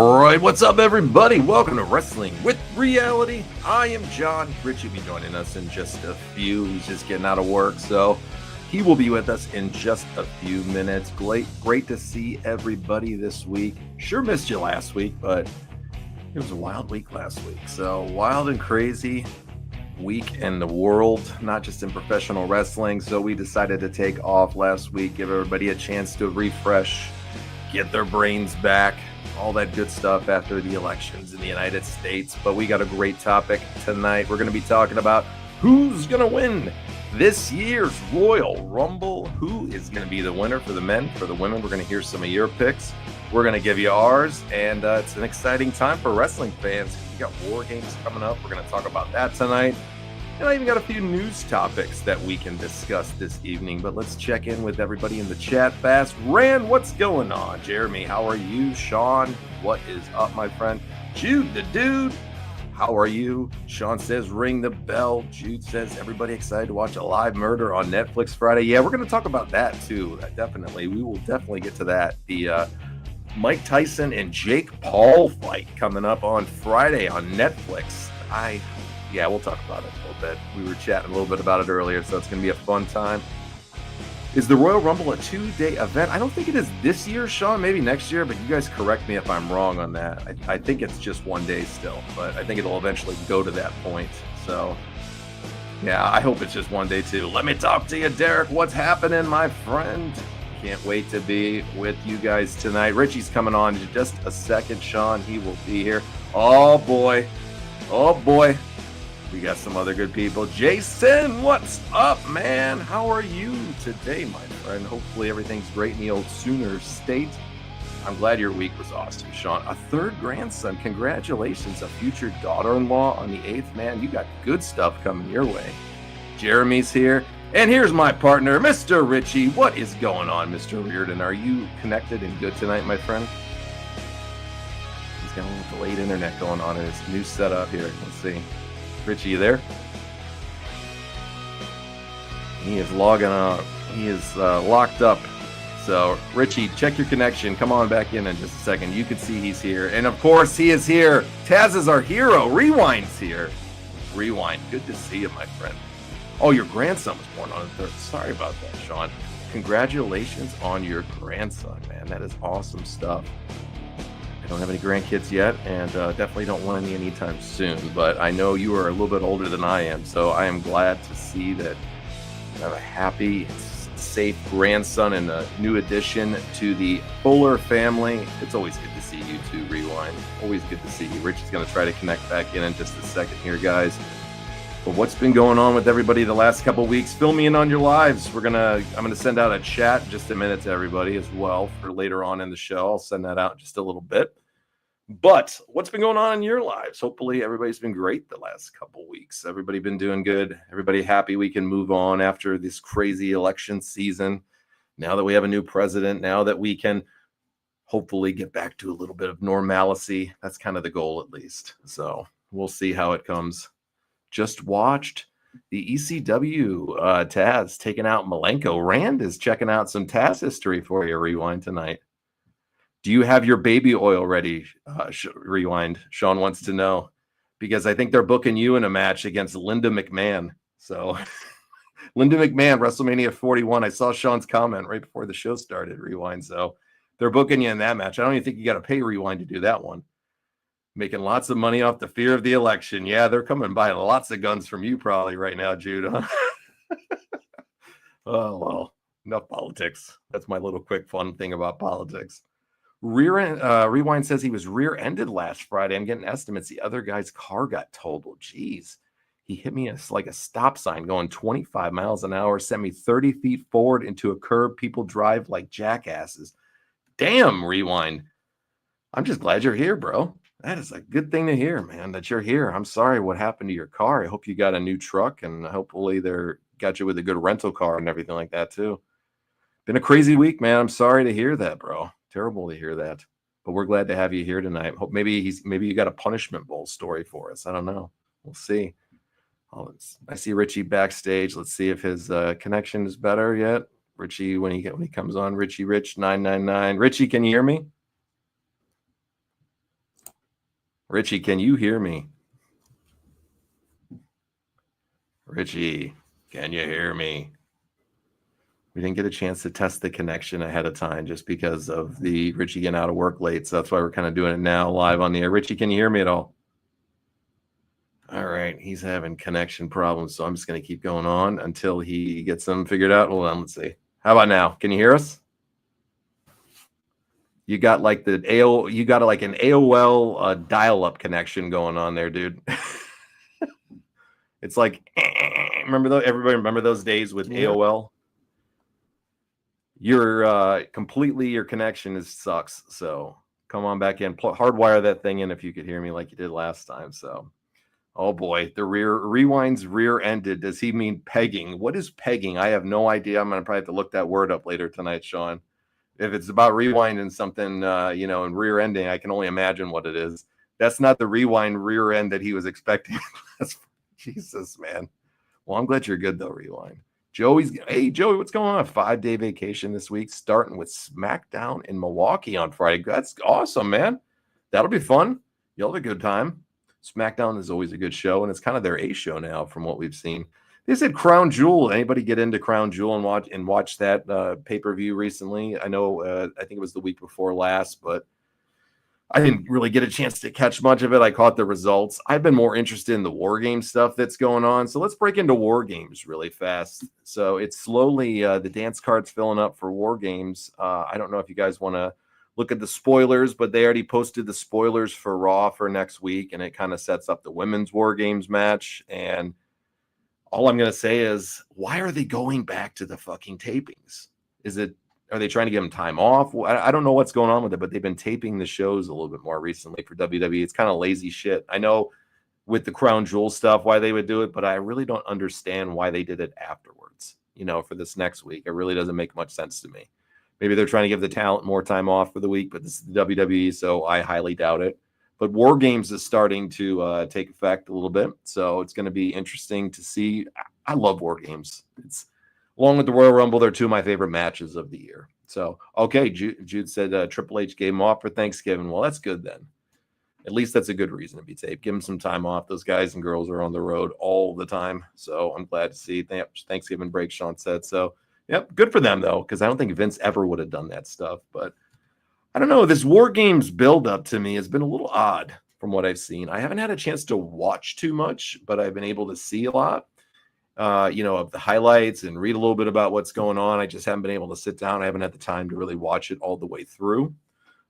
All right, what's up, everybody? Welcome to Wrestling with Reality. I am John. Richie will be joining us in just a few. He's just getting out of work, so he will be with us in just a few minutes. Great to see everybody this week. Sure missed you last week, but it was a wild week last week. So wild and crazy week in the world, not just in professional wrestling. So we decided to take off last week, give everybody a chance to refresh, get their brains back, all that good stuff after the elections in the United States. But we got a great topic tonight. We're going to be talking about who's going to win this year's Royal Rumble. Who is going to be the winner for the men? For the women, we're going to hear some of your picks. We're going to give you ours, and it's an exciting time for wrestling fans. We got War Games coming up. We're going to talk about that tonight. And I even got a few news topics that we can discuss this evening, but let's check in with everybody in the chat fast. Rand, what's going on? Jeremy, how are you? Sean, what is up, my friend? Jude, the dude, how are you? Sean says, ring the bell. Jude says, everybody excited to watch a live murder on Netflix Friday? Yeah, we're going to talk about that too. Definitely. We will definitely get to that. The Mike Tyson and Jake Paul fight coming up on Friday on Netflix. Yeah, we'll talk about it a little bit. We were chatting a little bit about it earlier, so it's going to be a fun time. Is the Royal Rumble a 2-day event? I don't think it is this year, Sean. Maybe next year, but you guys correct me if I'm wrong on that. I think it's just 1 day still, but I think it'll eventually go to that point. So, yeah, I hope it's just 1 day too. Let me talk to you, Derek. What's happening, my friend? Can't wait to be with you guys tonight. Richie's coming on in just a second. Sean, he will be here. Oh, boy. Oh, boy. We got some other good people. Jason, what's up, man? How are you today, my friend? Hopefully everything's great in the old Sooner State. I'm glad your week was awesome, Sean. A third grandson. Congratulations. A future daughter-in-law on the 8th. Man, you got good stuff coming your way. Jeremy's here. And here's my partner, Mr. Richie. What is going on, Mr. Reardon? Are you connected and good tonight, my friend? He's got a little delayed internet going on in his new setup here. Let's see. Richie, you there? He is logging out. He is locked up. So, Richie, check your connection. Come on back in just a second. You can see he's here. And, of course, he is here. Taz is our hero. Rewind's here. Rewind. Good to see you, my friend. Oh, your grandson was born on the 3rd. Sorry about that, Sean. Congratulations on your grandson, man. That is awesome stuff. I don't have any grandkids yet, and definitely don't want any anytime soon, but I know you are a little bit older than I am, so I am glad to see that you have a happy, safe grandson and a new addition to the Fuller family. It's always good to see you too, Rewind. Always good to see you. Rich is going to try to connect back in just a second here, guys. But what's been going on with everybody the last couple of weeks? Fill me in on your lives. I'm gonna send out a chat in just a minute to everybody as well for later on in the show. I'll send that out in just a little bit. But what's been going on in your lives? Hopefully everybody's been great the last couple of weeks. Everybody been doing good. Everybody happy we can move on after this crazy election season. Now that we have a new president, now that we can hopefully get back to a little bit of normalcy. That's kind of the goal, at least. So we'll see how it comes. Just watched the ECW Taz taking out Malenko. Rand is checking out some Taz history for you, Rewind, tonight. Do you have your baby oil ready, Rewind? Sean wants to know. Because I think they're booking you in a match against Linda McMahon. So, Linda McMahon, WrestleMania 41. I saw Sean's comment right before the show started, Rewind. So, they're booking you in that match. I don't even think you got to pay Rewind to do that one. Making lots of money off the fear of the election. Yeah, they're coming by lots of guns from you probably right now, Jude. Huh? Oh, well, enough politics. That's my little quick fun thing about politics. Rewind says he was rear-ended last Friday. I'm getting estimates. The other guy's car got totaled. Jeez. He hit me like a stop sign going 25 miles an hour, sent me 30 feet forward into a curb. People drive like jackasses. Damn, Rewind. I'm just glad you're here, bro. That is a good thing to hear, man, that you're here. I'm sorry what happened to your car. I hope you got a new truck, and hopefully they're got you with a good rental car and everything like that, too. Been a crazy week, man. I'm sorry to hear that, bro. Terrible to hear that. But we're glad to have you here tonight. Hope maybe you got a punishment bowl story for us. I don't know. We'll see. I see Richie backstage. Let's see if his connection is better yet. Richie, when he comes on, Richie Rich 999. Richie, can you hear me? Richie, can you hear me? Richie, can you hear me? We didn't get a chance to test the connection ahead of time just because of the Richie getting out of work late. So that's why we're kind of doing it now live on the air. Richie, can you hear me at all? All right. He's having connection problems. So I'm just going to keep going on until he gets them figured out. Hold on. Let's see. How about now? Can you hear us? You got like an AOL dial-up connection going on there, dude. It's like, everybody remember those days with AOL? Your connection sucks. So come on back in, hardwire that thing in if you could hear me like you did last time. So, oh boy, the rewind's rear-ended. Does he mean pegging? What is pegging? I have no idea. I'm gonna probably have to look that word up later tonight, Sean. If it's about rewinding something, and rear-ending, I can only imagine what it is. That's not the rewind rear end that he was expecting. Jesus, man. Well, I'm glad you're good though, Rewind. Hey, Joey, what's going on? A 5-day vacation this week, starting with SmackDown in Milwaukee on Friday. That's awesome, man. That'll be fun. You'll have a good time. SmackDown is always a good show, and it's kind of their A show now from what we've seen. They said Crown Jewel. Anybody get into Crown Jewel and watch that pay-per-view recently? I know, I think it was the week before last, but I didn't really get a chance to catch much of it. I caught the results. I've been more interested in the War Games stuff that's going on. So let's break into War Games really fast. So it's slowly, the dance card's filling up for War Games. I don't know if you guys want to look at the spoilers, but they already posted the spoilers for Raw for next week, and it kind of sets up the women's War Games match. And all I'm going to say is, why are they going back to the fucking tapings? Are they trying to give them time off? I don't know what's going on with it, but they've been taping the shows a little bit more recently for WWE. It's kind of lazy shit. I know with the Crown Jewel stuff why they would do it, but I really don't understand why they did it afterwards, for this next week. It really doesn't make much sense to me. Maybe they're trying to give the talent more time off for the week, but this is the WWE, so I highly doubt it. But War Games is starting to take effect a little bit, so it's going to be interesting to see. I love War Games. It's along with the Royal Rumble, they're two of my favorite matches of the year. So, okay, Jude said Triple H gave him off for Thanksgiving. Well, that's good then. At least that's a good reason to be taped. Give them some time off. Those guys and girls are on the road all the time. So I'm glad to see Thanksgiving break, Sean said. So, yep, good for them, though, because I don't think Vince ever would have done that stuff. But I don't know. This War Games build-up to me has been a little odd from what I've seen. I haven't had a chance to watch too much, but I've been able to see a lot. Of the highlights and read a little bit about what's going on. I just haven't been able to sit down. I haven't had the time to really watch it all the way through.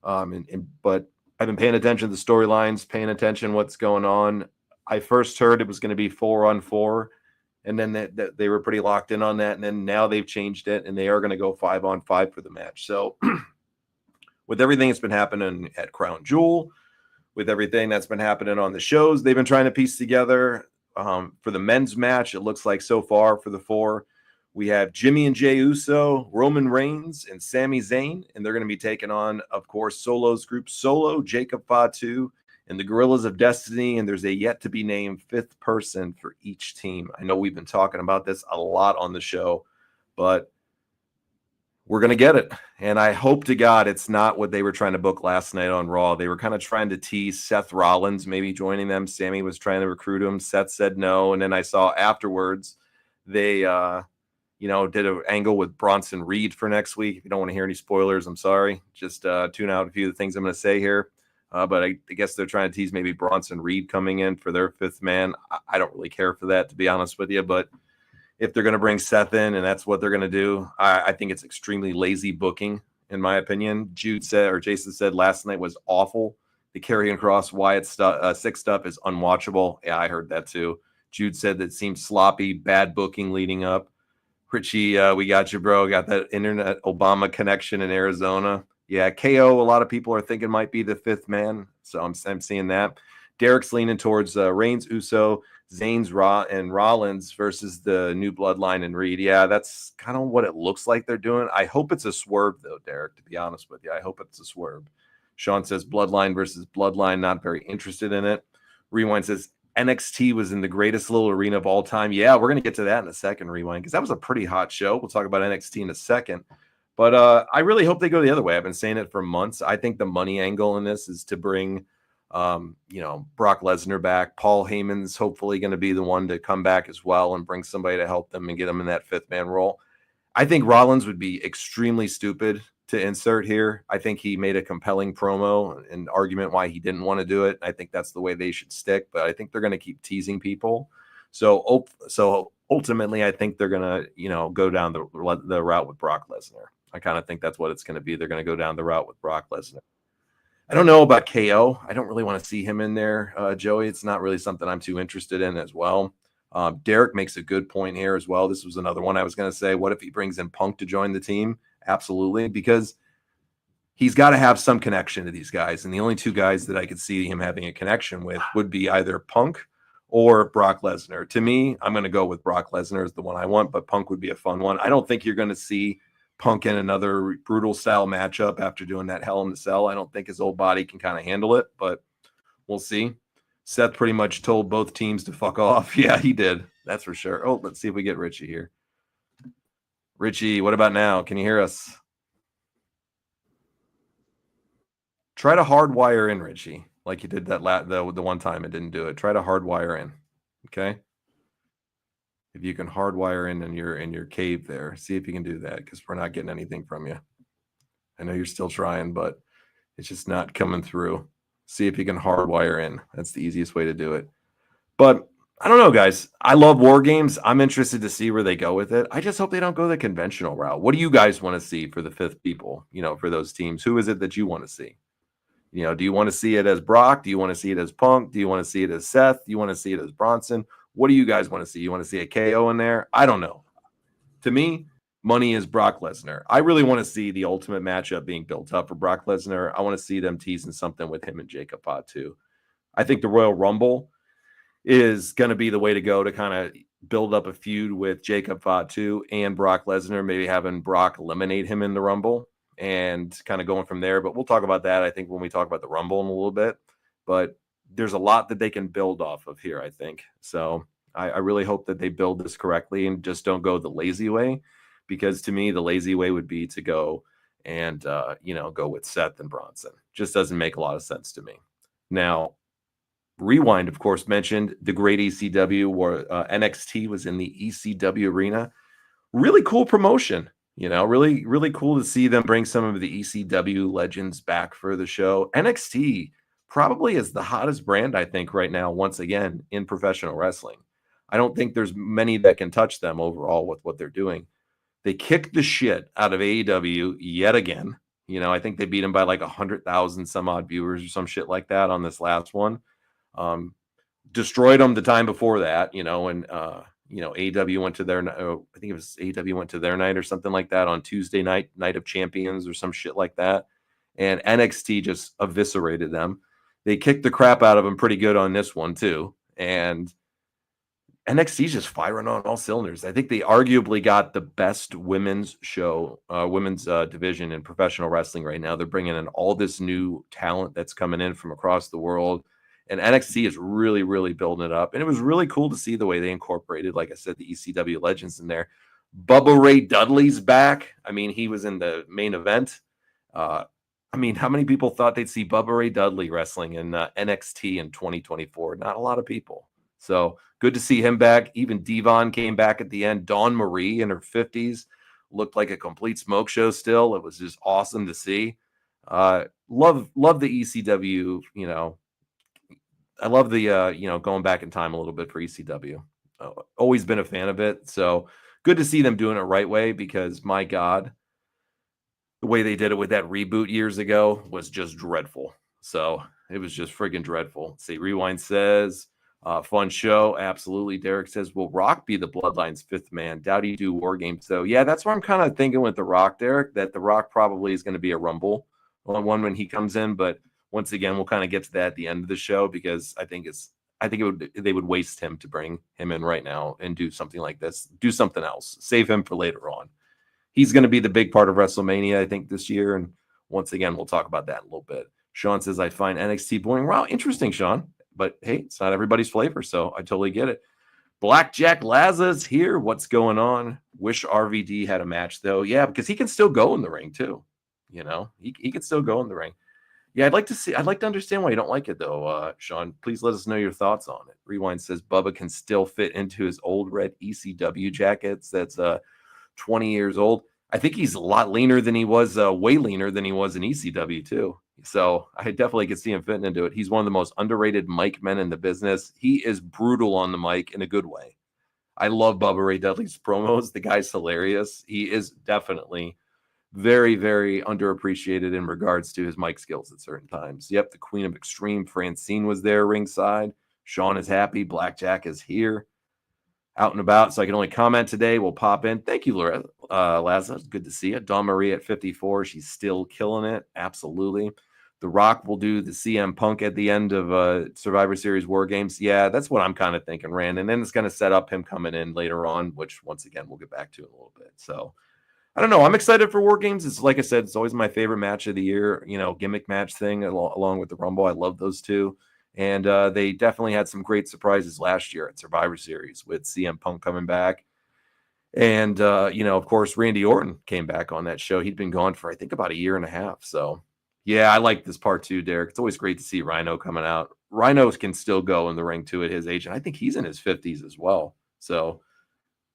But I've been paying attention to the storylines, paying attention what's going on. I first heard it was going to be 4-on-4, and then that they were pretty locked in on that. And then now they've changed it, and they are going to go 5-on-5 for the match. So with everything that's been happening at Crown Jewel, with everything that's been happening on the shows, they've been trying to piece together. For the men's match, it looks like so far for the 4, we have Jimmy and Jey Uso, Roman Reigns, and Sami Zayn, and they're going to be taking on, of course, Solo's group Solo, Jacob Fatu, and the Gorillas of Destiny, and there's a yet-to-be-named 5th person for each team. I know we've been talking about this a lot on the show, but we're going to get it. And I hope to God it's not what they were trying to book last night on Raw. They were kind of trying to tease Seth Rollins maybe joining them. Sammy was trying to recruit him. Seth said no. And then I saw afterwards they, did an angle with Bronson Reed for next week. If you don't want to hear any spoilers, I'm sorry. Just tune out a few of the things I'm going to say here. But I guess they're trying to tease maybe Bronson Reed coming in for their 5th man. I don't really care for that, to be honest with you. But if they're going to bring Seth in and that's what they're going to do, I think it's extremely lazy booking, in my opinion. Jason said last night was awful. The Karrion Kross Wyatt Six stuff is unwatchable. Yeah, I heard that too. Jude said that it seemed sloppy, bad booking leading up. Richie, we got you, bro. Got that internet Obama connection in Arizona. Yeah, KO, a lot of people are thinking might be the 5th man. So I'm seeing that. Derek's leaning towards Reigns, Uso, Zayn's and Rollins versus the New Bloodline and Reed. Yeah, that's kind of what it looks like they're doing. I hope it's a swerve, though, Derek, to be honest with you. I hope it's a swerve. Sean says Bloodline versus Bloodline, not very interested in it. Rewind says NXT was in the greatest little arena of all time. Yeah, we're going to get to that in a second, Rewind, because that was a pretty hot show. We'll talk about NXT in a second. But I really hope they go the other way. I've been saying it for months. I think the money angle in this is to bring Brock Lesnar back. Paul Heyman's hopefully going to be the one to come back as well and bring somebody to help them and get them in that fifth man role. I think Rollins would be extremely stupid to insert here. I think he made a compelling promo and argument why he didn't want to do it. I think that's the way they should stick, but I think they're going to keep teasing people. So ultimately, I think they're going to, go down the route with Brock Lesnar. I kind of think that's what it's going to be. They're going to go down the route with Brock Lesnar. I don't know about KO. I don't really want to see him in there, Joey. It's not really something I'm too interested in as well. Derek makes a good point here as well. This was another one I was going to say. What if he brings in Punk to join the team? Absolutely, because he's got to have some connection to these guys. And the only two guys that I could see him having a connection with would be either Punk or Brock Lesnar. To me, I'm going to go with Brock Lesnar as the one I want, but Punk would be a fun one. I don't think you're going to see Punk in another brutal style matchup after doing that Hell in the Cell. I don't think his old body can kind of handle it, but we'll see. Seth pretty much told both teams to fuck off. Yeah, he did. That's for sure. Oh, let's see if we get Richie here. Richie, what about now? Can you hear us? Try to hardwire in, Richie, like you did that the one time it didn't do it. Try to hardwire in. Okay. If you can hardwire in your cave there, see if you can do that, because we're not getting anything from you. I know you're still trying, but it's just not coming through. See if you can hardwire in. That's the easiest way to do it. But I don't know, guys. I love War Games. I'm interested to see where they go with it. I just hope they don't go the conventional route. What do you guys want to see for the fifth people, for those teams? Who is it that you want to see? Do you want to see it as Brock? Do you want to see it as Punk? Do you want to see it as Seth? Do you want to see it as Bronson? What do you guys want to see? You want to see a KO in there? I don't know. To me, money is Brock Lesnar. I really want to see the ultimate matchup being built up for Brock Lesnar. I want to see them teasing something with him and Jacob Fatu. I think the Royal Rumble is going to be the way to go to kind of build up a feud with Jacob Fatu and Brock Lesnar, maybe having Brock eliminate him in the Rumble and kind of going from there. But we'll talk about that, I think, when we talk about the Rumble in a little bit. But there's a lot that they can build off of here, I think. So I really hope that they build this correctly and just don't go the lazy way, because to me, the lazy way would be to go and, go with Seth and Bronson. Just doesn't make a lot of sense to me. Now, Rewind, of course, mentioned the great ECW where NXT was in the ECW arena. Really cool promotion. Really, really cool to see them bring some of the ECW legends back for the show. NXT probably is the hottest brand, I think, right now, once again, in professional wrestling. I don't think there's many that can touch them overall with what they're doing. They kicked the shit out of AEW yet again. I think they beat them by like 100,000 some odd viewers or some shit like that on this last one. Destroyed them the time before that, and AEW went to their, I think it was AEW went to their night or something like that on Tuesday night of champions or some shit like that. And NXT just eviscerated them. They kicked the crap out of them pretty good on this one too. And NXT's just firing on all cylinders. I think they arguably got the best women's show, women's division in professional wrestling right now. They're bringing in all this new talent that's coming in from across the world. And NXT is really, really building it up. And it was really cool to see the way they incorporated, like I said, the ECW legends in there. Bubba Ray Dudley's back. I mean, he was in the main event. How many people thought they'd see Bubba Ray Dudley wrestling in NXT in 2024? Not a lot of people. So good to see him back. Even Devon came back at the end. Dawn Marie in her 50s looked like a complete smoke show still. It was just awesome to see. Love the ECW, I love the, going back in time a little bit for ECW. Always been a fan of it. So good to see them doing it right way, because my God, the way they did it with that reboot years ago was just dreadful. So it was just friggin' dreadful. See, Rewind says, fun show. Absolutely. Derek says, will Rock be the Bloodline's fifth man? Doubt he do War Games. So yeah, that's what I'm kind of thinking with The Rock, Derek, that The Rock probably is going to be a Rumble on one when he comes in. But once again, we'll kind of get to that at the end of the show, because I think they would waste him to bring him in right now and do something like this. Do something else. Save him for later on. He's going to be the big part of WrestleMania, I think, this year. And once again, we'll talk about that in a little bit. Sean says, I find NXT boring. Wow, interesting, Sean. But hey, it's not everybody's flavor, so I totally get it. Blackjack Laza's here. What's going on? Wish RVD had a match, though. Yeah, because he can still go in the ring, too. He can still go in the ring. Yeah, I'd like to understand why you don't like it though, Sean. Please let us know your thoughts on it. Rewind says Bubba can still fit into his old red ECW jackets. That's 20 years old. I think he's a lot leaner than he was, way leaner than he was in ECW too. So I definitely could see him fitting into it. He's one of the most underrated mic men in the business. He is brutal on the mic in a good way. I love Bubba Ray Dudley's promos. The guy's hilarious. He is definitely very, very underappreciated in regards to his mic skills at certain times. Yep, the Queen of Extreme, Francine, was there ringside. Sean is happy. Blackjack is here, out and about. So I can only comment today. We'll pop in. Thank you, Laura. Laza, good to see you. Dawn Marie at 54. She's still killing it. Absolutely. The Rock will do the CM Punk at the end of Survivor Series War Games. Yeah, that's what I'm kind of thinking, Rand. And then it's going to set up him coming in later on, which once again, we'll get back to in a little bit. So I don't know. I'm excited for War Games. It's like I said, it's always my favorite match of the year, gimmick match thing along with the Rumble. I love those two. And they definitely had some great surprises last year at Survivor Series with CM Punk coming back. And, of course, Randy Orton came back on that show. He'd been gone for, I think, about a year and a half. So, yeah, I like this part too, Derek. It's always great to see Rhino coming out. Rhino can still go in the ring too at his age. And I think he's in his 50s as well. So,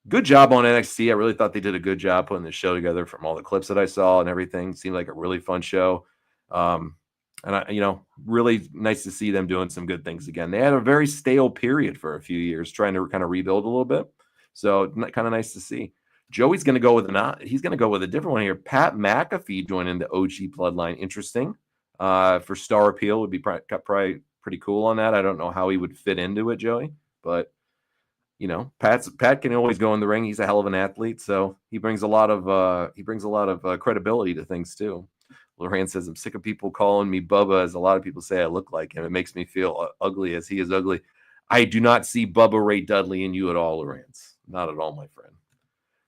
good job on NXT. I really thought they did a good job putting the show together from all the clips that I saw and everything. Seemed like a really fun show. And really nice to see them doing some good things again. They had a very stale period for a few years, trying to kind of rebuild a little bit. So kind of nice to see. Joey's going to go with he's going to go with a different one here. Pat McAfee joining the OG Bloodline. Interesting. For star appeal would be probably pretty cool on that. I don't know how he would fit into it, Joey, but Pat can always go in the ring. He's a hell of an athlete, so he brings a lot of credibility to things too. Lorraine says, I'm sick of people calling me Bubba, as a lot of people say I look like him. It makes me feel ugly as he is ugly. I do not see Bubba Ray Dudley in you at all, Lorraine. Not at all, my friend.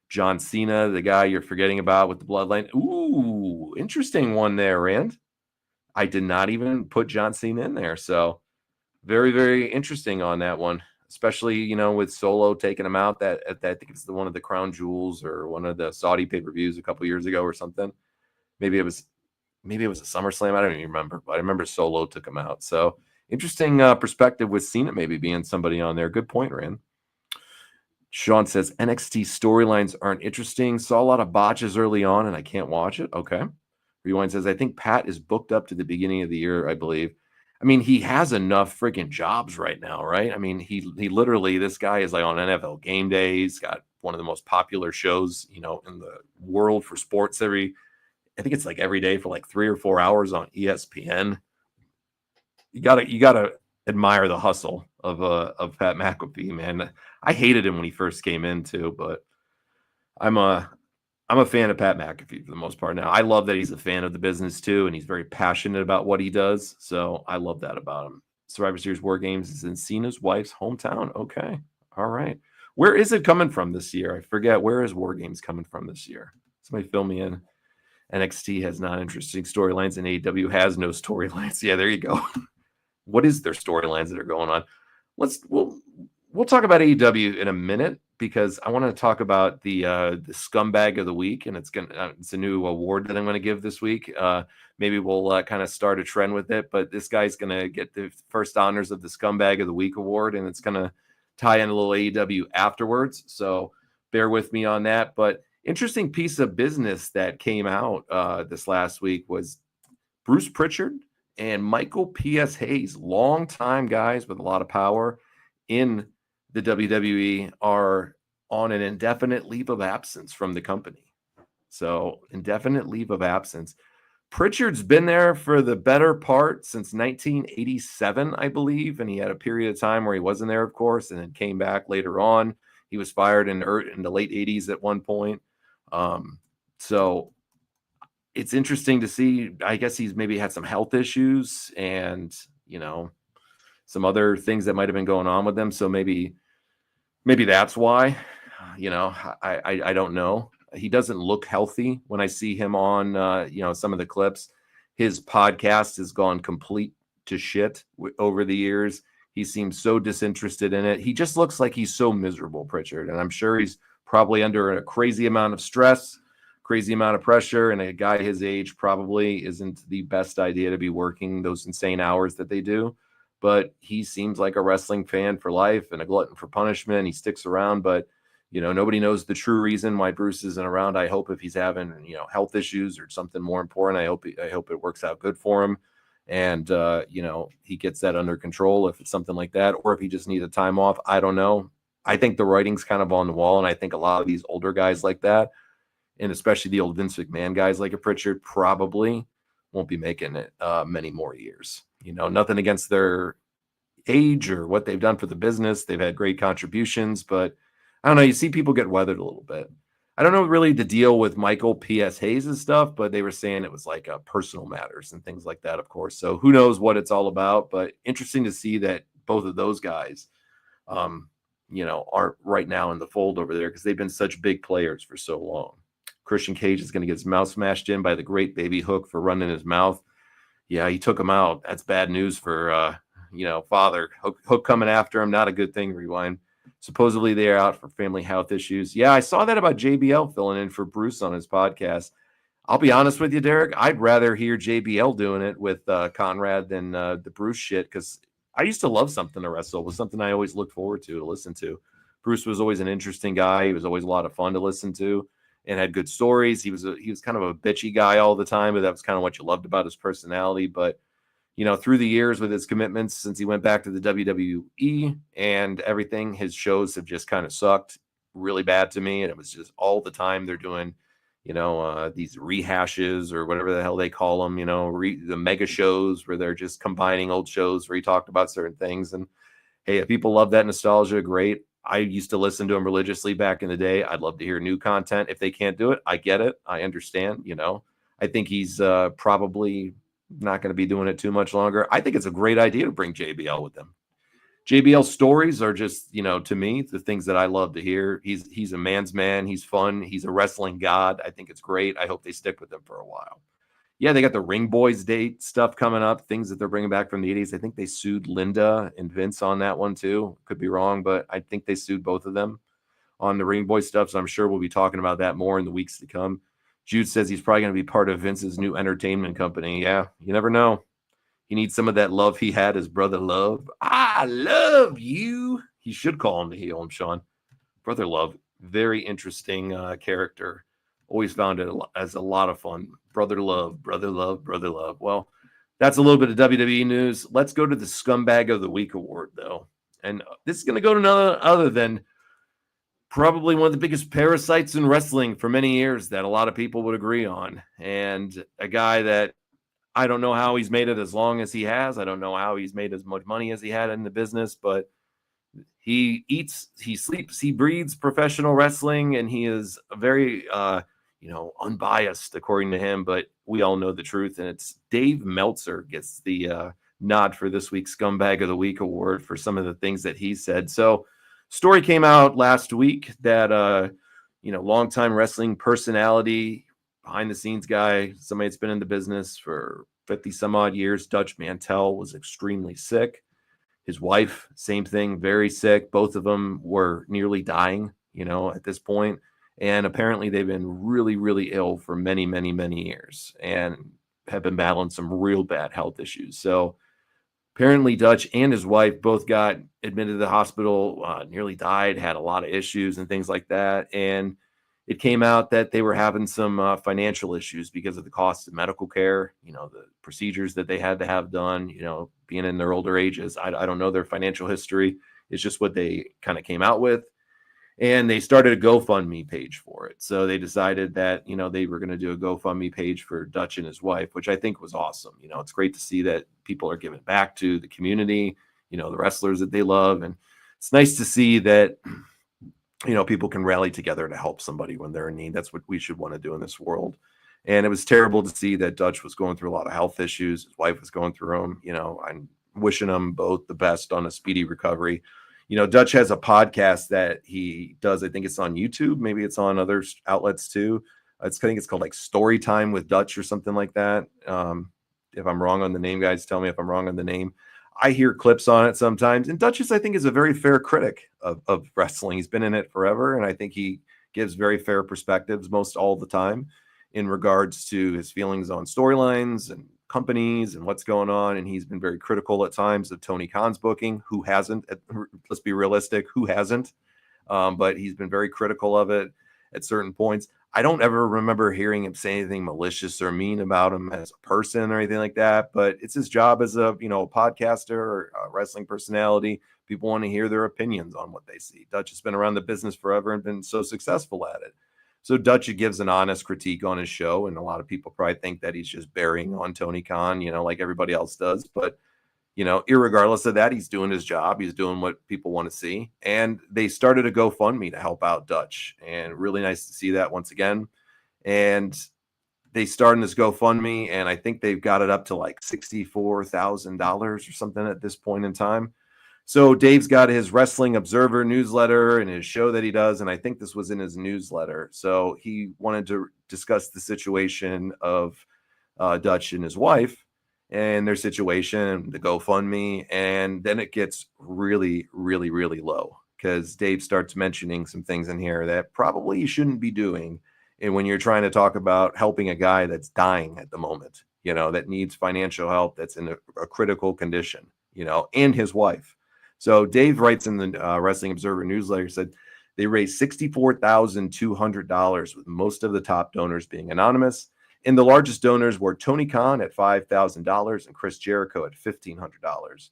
John Cena, the guy you're forgetting about with the bloodline. Ooh, interesting one there, Rand. I did not even put John Cena in there. So very, very interesting on that one, especially, with Solo taking him out. That I think it's one of the Crown Jewels or one of the Saudi pay-per-views a couple years ago or something. Maybe it was a SummerSlam. I don't even remember, but I remember Solo took him out. So interesting perspective with Cena maybe being somebody on there. Good point, Rand. Sean says NXT storylines aren't interesting. Saw a lot of botches early on, and I can't watch it. Okay. Rewind says I think Pat is booked up to the beginning of the year, I believe. I mean, he has enough freaking jobs right now, right? I mean, he literally, this guy is like on NFL Game Day. He's got one of the most popular shows, in the world for sports. I think it's like every day for like 3 or 4 hours on ESPN. You gotta admire the hustle of Pat McAfee, man. I hated him when he first came in too, but I'm a fan of Pat McAfee for the most part now. I love that he's a fan of the business too, and he's very passionate about what he does. So I love that about him. Survivor Series War Games is in Cena's wife's hometown. Okay. All right. Where is it coming from this year? I forget. Where is War Games coming from this year? Somebody fill me in. NXT has non-interesting storylines and AEW has no storylines. Yeah, there you go. What is their storylines that are going on? We'll talk about AEW in a minute because I want to talk about the scumbag of the week, and it's a new award that I'm going to give this week. Maybe we'll kind of start a trend with it, but this guy's going to get the first honors of the scumbag of the week award, and it's going to tie in a little AEW afterwards. So bear with me on that. But interesting piece of business that came out this last week was Bruce Pritchard and Michael P.S. Hayes, longtime guys with a lot of power in the WWE, are on an indefinite leave of absence from the company. So indefinite leave of absence. Pritchard's been there for the better part since 1987, I believe. And he had a period of time where he wasn't there, of course, and then came back later on. He was fired in the late 80s at one point. So it's interesting to see. I guess he's maybe had some health issues and, some other things that might have been going on with him. So maybe that's why, I don't know. He doesn't look healthy when I see him on, some of the clips. His podcast has gone complete to shit over the years. He seems so disinterested in it. He just looks like he's so miserable, Pritchard. And I'm sure he's probably under a crazy amount of stress, crazy amount of pressure, and a guy his age probably isn't the best idea to be working those insane hours that they do. But he seems like a wrestling fan for life and a glutton for punishment. He sticks around, but nobody knows the true reason why Bruce isn't around. I hope if he's having health issues or something more important, I hope it works out good for him, and he gets that under control if it's something like that, or if he just needs a time off. I don't know. I think the writing's kind of on the wall, and I think a lot of these older guys like that, and especially the old Vince McMahon guys like a Pritchard, probably won't be making it many more years. Nothing against their age or what they've done for the business. They've had great contributions, but I don't know. You see people get weathered a little bit. I don't know really the deal with Michael P.S. Hayes' stuff, but they were saying it was like personal matters and things like that, of course. So who knows what it's all about, but interesting to see that both of those guys, aren't right now in the fold over there because they've been such big players for so long. Christian Cage is going to get his mouth smashed in by the great Baby Hook for running his mouth. Yeah, he took him out. That's bad news for, father. Hook coming after him, not a good thing, Rewind. Supposedly they are out for family health issues. Yeah, I saw that about JBL filling in for Bruce on his podcast. I'll be honest with you, Derek. I'd rather hear JBL doing it with Conrad than the Bruce shit, because I used to love Something to Wrestle. It was something I always looked forward to listen to. Bruce was always an interesting guy. He was always a lot of fun to listen to and had good stories. He was kind of a bitchy guy all the time, but that was kind of what you loved about his personality. But through the years with his commitments, since he went back to the WWE and everything, his shows have just kind of sucked really bad to me. And it was just all the time they're doing, these rehashes or whatever the hell they call them, the mega shows where they're just combining old shows where he talked about certain things. And hey, if people love that nostalgia, great. I used to listen to him religiously back in the day. I'd love to hear new content. If they can't do it, I get it. I understand, I think he's probably not going to be doing it too much longer. I think it's a great idea to bring JBL with them. JBL stories are just, to me, the things that I love to hear. He's a man's man. He's fun. He's a wrestling god. I think it's great. I hope they stick with him for a while. Yeah, they got the Ring Boys date stuff coming up, things that they're bringing back from the 80s. I think they sued Linda and Vince on that one too. Could be wrong, but I think they sued both of them on the Ring Boys stuff. So I'm sure we'll be talking about that more in the weeks to come. Jude says he's probably going to be part of Vince's new entertainment company. Yeah, you never know. He needs some of that love he had as Brother Love. I love you. He should call him to heal him, Sean. Brother Love, very interesting character. Always found it as a lot of fun. Brother Love, Brother Love, Brother Love. Well, that's a little bit of WWE news. Let's go to the Scumbag of the Week award, though. And this is going to go to none other than probably one of the biggest parasites in wrestling for many years that a lot of people would agree on. And a guy that I don't know how he's made it as long as he has. I don't know how he's made as much money as he had in the business, but he eats, he sleeps, he breathes professional wrestling, and he is very, unbiased according to him, but we all know the truth. And it's Dave Meltzer gets the nod for this week's Scumbag of the Week award for some of the things that he said. So story came out last week that, longtime wrestling personality, behind the scenes guy, somebody that's been in the business for 50 some odd years, Dutch Mantel, was extremely sick. His wife, same thing, very sick. Both of them were nearly dying, at this point. And apparently they've been really, really ill for many, many, many years and have been battling some real bad health issues. So apparently Dutch and his wife both got admitted to the hospital, nearly died, had a lot of issues and things like that. And it came out that they were having some financial issues because of the cost of medical care, the procedures that they had to have done, being in their older ages. I don't know their financial history. It's just what they kind of came out with. And they started a GoFundMe page for it. So they decided that, they were going to do a GoFundMe page for Dutch and his wife, which I think was awesome. It's great to see that people are giving back to the community, the wrestlers that they love. And it's nice to see that, people can rally together to help somebody when they're in need. That's what we should want to do in this world. And it was terrible to see that Dutch was going through a lot of health issues. His wife was going through them. I'm wishing them both the best on a speedy recovery. Dutch has a podcast that he does. I think it's on YouTube. Maybe it's on other outlets too. I think it's called like Story Time with Dutch or something like that. If I'm wrong on the name, guys, tell me if I'm wrong on the name. I hear clips on it sometimes. And Dutch, I think, is a very fair critic of wrestling. He's been in it forever. And I think he gives very fair perspectives most all the time in regards to his feelings on storylines and companies and what's going on. And he's been very critical at times of Tony Khan's booking. Who hasn't? Let's be realistic. Who hasn't? But he's been very critical of it at certain points. I don't ever remember hearing him say anything malicious or mean about him as a person or anything like that. But it's his job as a podcaster or a wrestling personality. People want to hear their opinions on what they see. Dutch has been around the business forever and been so successful at it. So Dutch gives an honest critique on his show, and a lot of people probably think that he's just bearing on Tony Khan, like everybody else does. But irregardless of that, he's doing his job. He's doing what people want to see. And they started a GoFundMe to help out Dutch. And really nice to see that once again. And they started this GoFundMe, and I think they've got it up to like $64,000 or something at this point in time. So Dave's got his Wrestling Observer newsletter and his show that he does, and I think this was in his newsletter. So he wanted to discuss the situation of Dutch and his wife and their situation, the GoFundMe, and then it gets really, really, really low because Dave starts mentioning some things in here that probably you shouldn't be doing. And when you're trying to talk about helping a guy that's dying at the moment, that needs financial help, that's in a critical condition, and his wife. So Dave writes in the Wrestling Observer newsletter, said they raised $64,200 with most of the top donors being anonymous. And the largest donors were Tony Khan at $5,000 and Chris Jericho at $1,500.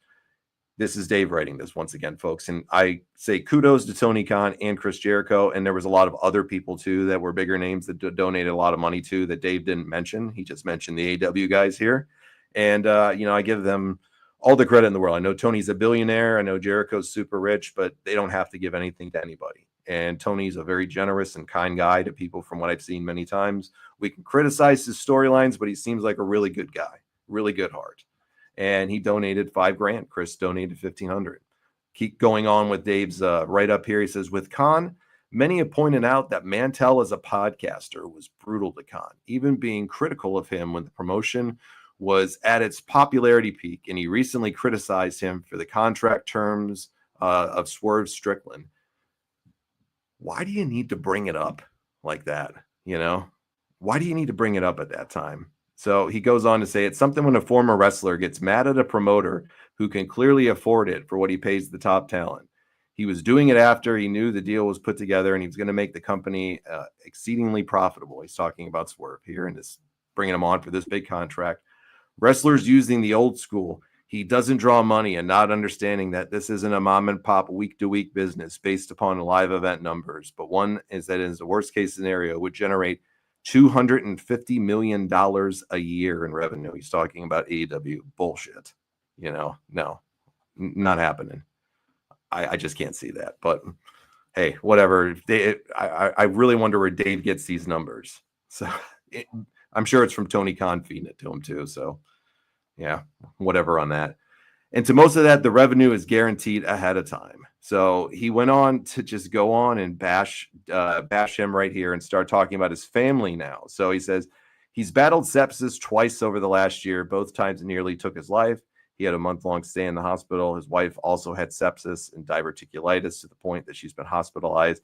This is Dave writing this once again, folks. And I say kudos to Tony Khan and Chris Jericho. And there was a lot of other people, too, that were bigger names that donated a lot of money to that Dave didn't mention. He just mentioned the AW guys here. And, I give them all the credit in the world. I know Tony's a billionaire. I know Jericho's super rich, but they don't have to give anything to anybody. And Tony's a very generous and kind guy to people from what I've seen many times. We can criticize his storylines, but he seems like a really good guy, really good heart. And he donated $5,000. Chris donated $1,500. Keep going on with Dave's right up here. He says, with Khan, many have pointed out that Mantel as a podcaster was brutal to Khan, even being critical of him when the promotion was at its popularity peak, and he recently criticized him for the contract terms of Swerve Strickland. Why do you need to bring it up like that? Why do you need to bring it up at that time? So he goes on to say, it's something when a former wrestler gets mad at a promoter who can clearly afford it for what he pays the top talent. He was doing it after he knew the deal was put together and he was going to make the company exceedingly profitable. He's talking about Swerve here and just bringing him on for this big contract. Wrestlers using the old school. He doesn't draw money and not understanding that this isn't a mom and pop week-to-week business based upon live event numbers, but one is that is the worst-case scenario would generate $250 million a year in revenue. He's talking about AEW bullshit. No, not happening. I just can't see that. But hey, whatever. I really wonder where Dave gets these numbers. So I'm sure it's from Tony Khan feeding it to him too. So yeah, whatever on that. And to most of that, the revenue is guaranteed ahead of time. So he went on to just go on and bash him right here and start talking about his family now. So he says he's battled sepsis twice over the last year. Both times nearly took his life. He had a month-long stay in the hospital. His wife also had sepsis and diverticulitis to the point that she's been hospitalized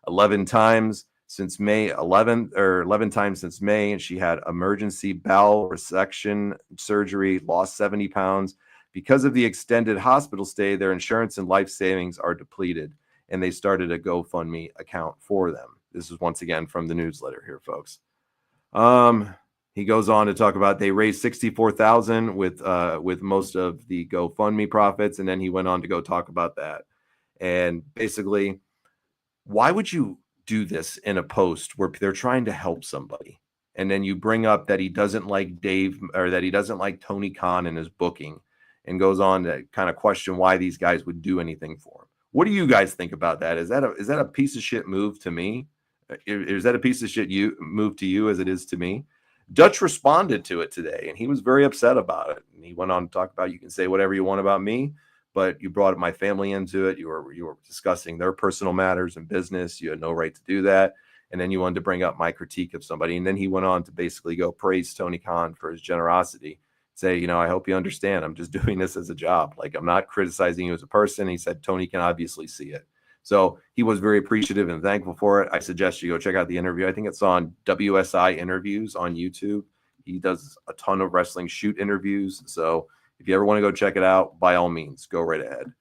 11 times since May 11th, or 11 times since May, and she had emergency bowel resection surgery, lost 70 pounds. Because of the extended hospital stay, their insurance and life savings are depleted, and they started a GoFundMe account for them. This is once again from the newsletter here, folks. He goes on to talk about they raised $64,000 with most of the GoFundMe profits, and then he went on to go talk about that. And basically, why would you do this in a post where they're trying to help somebody, and then you bring up that he doesn't like Dave or that he doesn't like Tony Khan in his booking, and goes on to kind of question why these guys would do anything for him? What do you guys think about that? Is that a piece of shit move to me? Is that a piece of shit move to you as it is to me? Dutch responded to it today, and he was very upset about it. And he went on to talk about, you can say whatever you want about me, but you brought my family into it. You were discussing their personal matters and business. You had no right to do that. And then you wanted to bring up my critique of somebody. And then he went on to basically go praise Tony Khan for his generosity. Say, I hope you understand. I'm just doing this as a job. Like, I'm not criticizing you as a person. He said, Tony can obviously see it. So he was very appreciative and thankful for it. I suggest you go check out the interview. I think it's on WSI Interviews on YouTube. He does a ton of wrestling shoot interviews. So if you ever want to go check it out, by all means, go right ahead.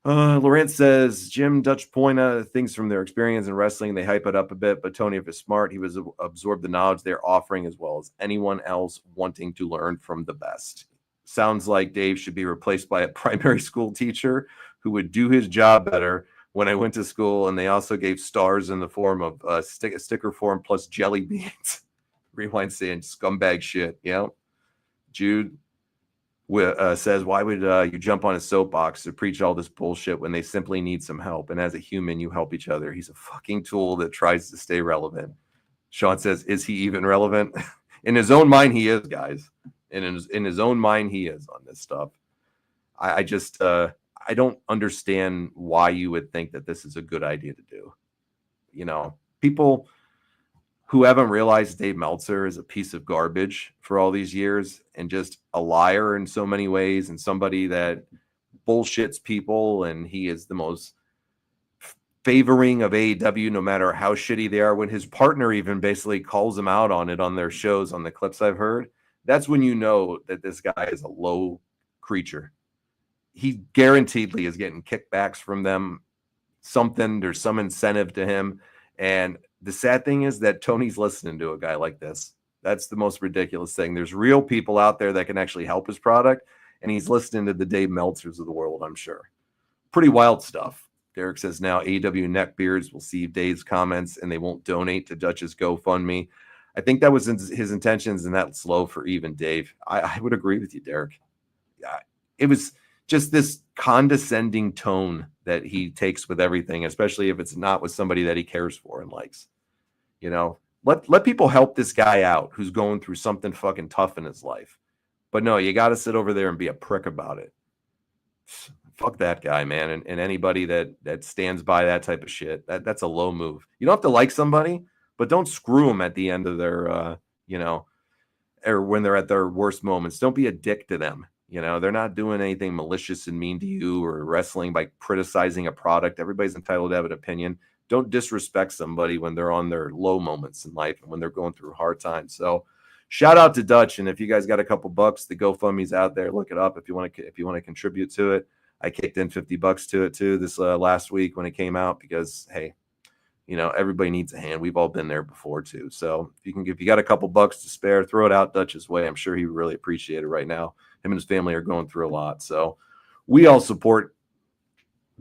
Lawrence says, Jim Dutch point things from their experience in wrestling. They hype it up a bit, but Tony, if he's smart, he was absorb the knowledge they're offering as well as anyone else wanting to learn from the best. Sounds like Dave should be replaced by a primary school teacher who would do his job better. When I went to school, and they also gave stars in the form of sticker form plus jelly beans. Rewind saying scumbag shit. Yeah. Jude says, why would you jump on a soapbox to preach all this bullshit when they simply need some help? And as a human, you help each other. He's a fucking tool that tries to stay relevant. Sean says, is he even relevant? In his own mind, he is, guys. And in his own mind, he is on this stuff. I just, I don't understand why you would think that this is a good idea to do. You know, people who haven't realized Dave Meltzer is a piece of garbage for all these years and just a liar in so many ways and somebody that bullshits people, and he is the most favoring of AEW no matter how shitty they are. When his partner even basically calls him out on it on their shows, on the clips I've heard, that's when you know that this guy is a low creature. He guaranteedly is getting kickbacks from them. There's some incentive to him. And the sad thing is that Tony's listening to a guy like this. That's the most ridiculous thing. There's real people out there that can actually help his product, and he's listening to the Dave Meltzers of the world, I'm sure. Pretty wild stuff. Derek says now AEW neckbeards will see Dave's comments and they won't donate to Dutch's GoFundMe. I think that was his intentions, and that's low for even Dave. I would agree with you, Derek. It was just this condescending tone that he takes with everything, especially if it's not with somebody that he cares for and likes. You know, let people help this guy out who's going through something fucking tough in his life. But no, you got to sit over there and be a prick about it. Fuck that guy, man. And anybody that stands by that type of shit, that's a low move. You don't have to like somebody, but don't screw them at the end of their, or when they're at their worst moments. Don't be a dick to them. You know, they're not doing anything malicious and mean to you or wrestling by criticizing a product. Everybody's entitled to have an opinion. Don't disrespect somebody when they're on their low moments in life and when they're going through hard times. So shout out to Dutch. And if you guys got a couple bucks, the GoFundMe's out there. Look it up if you want to contribute to it. I kicked in $50 to it too this last week when it came out because, hey, you know, everybody needs a hand. We've all been there before too. So if you got a couple bucks to spare, throw it out Dutch's way. I'm sure he would really appreciate it right now. Him and his family are going through a lot. So we all support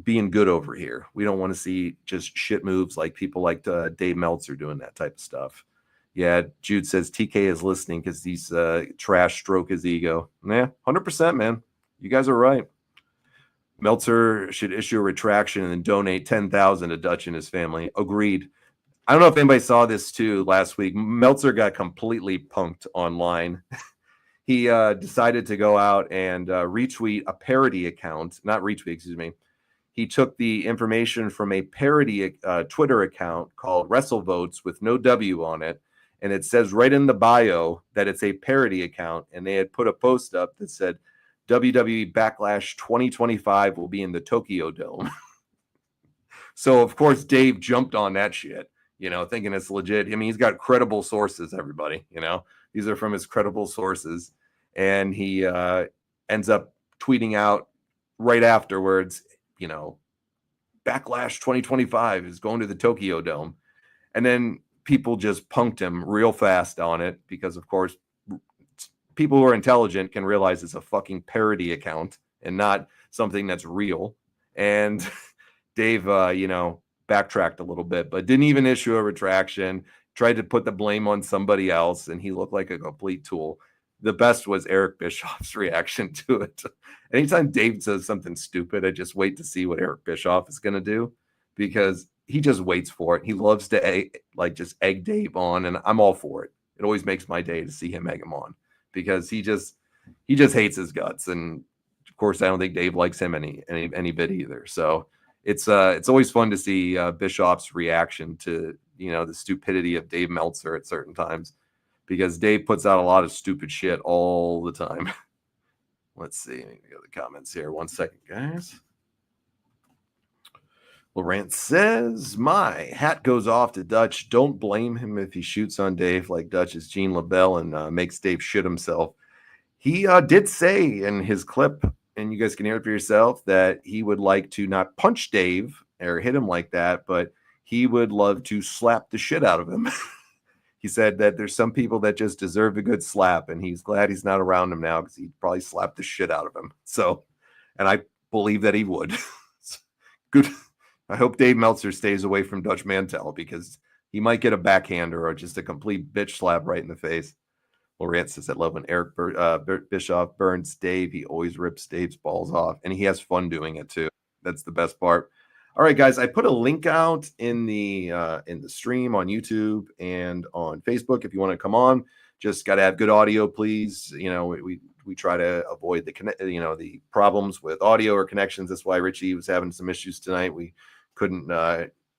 being good over here. We don't want to see just shit moves like people like Dave Meltzer doing that type of stuff. Yeah, Jude says TK is listening because these trash stroke his ego. Yeah, 100%, man. You guys are right. Meltzer should issue a retraction and then donate $10,000 to Dutch and his family. Agreed. I don't know if anybody saw this too last week. Meltzer got completely punked online. He decided to go out and retweet a parody account. Not retweet, excuse me. He took the information from a parody Twitter account called WrestleVotes with no W on it. And it says right in the bio that it's a parody account. And they had put a post up that said, WWE Backlash 2025 will be in the Tokyo Dome. So, of course, Dave jumped on that shit, you know, thinking it's legit. I mean, he's got credible sources, everybody, you know. These are from his credible sources. And he ends up tweeting out right afterwards, you know, Backlash 2025 is going to the Tokyo Dome. And then people just punked him real fast on it because, of course, people who are intelligent can realize it's a fucking parody account and not something that's real. And Dave, backtracked a little bit, but didn't even issue a retraction, tried to put the blame on somebody else, and he looked like a complete tool. The best was Eric Bischoff's reaction to it. Anytime Dave says something stupid, I just wait to see what Eric Bischoff is going to do because he just waits for it. He loves to just egg Dave on, and I'm all for it. It always makes my day to see him egg him on because he just hates his guts. And of course, I don't think Dave likes him any bit either. So it's always fun to see Bischoff's reaction to, you know, the stupidity of Dave Meltzer at certain times. Because Dave puts out a lot of stupid shit all the time. Let's see. Let me go to the comments here. 1 second, guys. Lawrence says, my hat goes off to Dutch. Don't blame him if he shoots on Dave like Dutch is Gene LaBelle and makes Dave shit himself. He did say in his clip, and you guys can hear it for yourself, that he would like to not punch Dave or hit him like that, but he would love to slap the shit out of him. He said that there's some people that just deserve a good slap, and he's glad he's not around him now because he'd probably slap the shit out of him. So, and I believe that he would. Good. I hope Dave Meltzer stays away from Dutch Mantel because he might get a backhander or just a complete bitch slap right in the face. Lawrence says, I love when Eric Bischoff burns Dave. He always rips Dave's balls off, and he has fun doing it too. That's the best part. All right, guys, I put a link out in the stream on YouTube and on Facebook. If you want to come on, just got to have good audio, please. You know, we try to avoid the problems with audio or connections. That's why Richie was having some issues tonight. We couldn't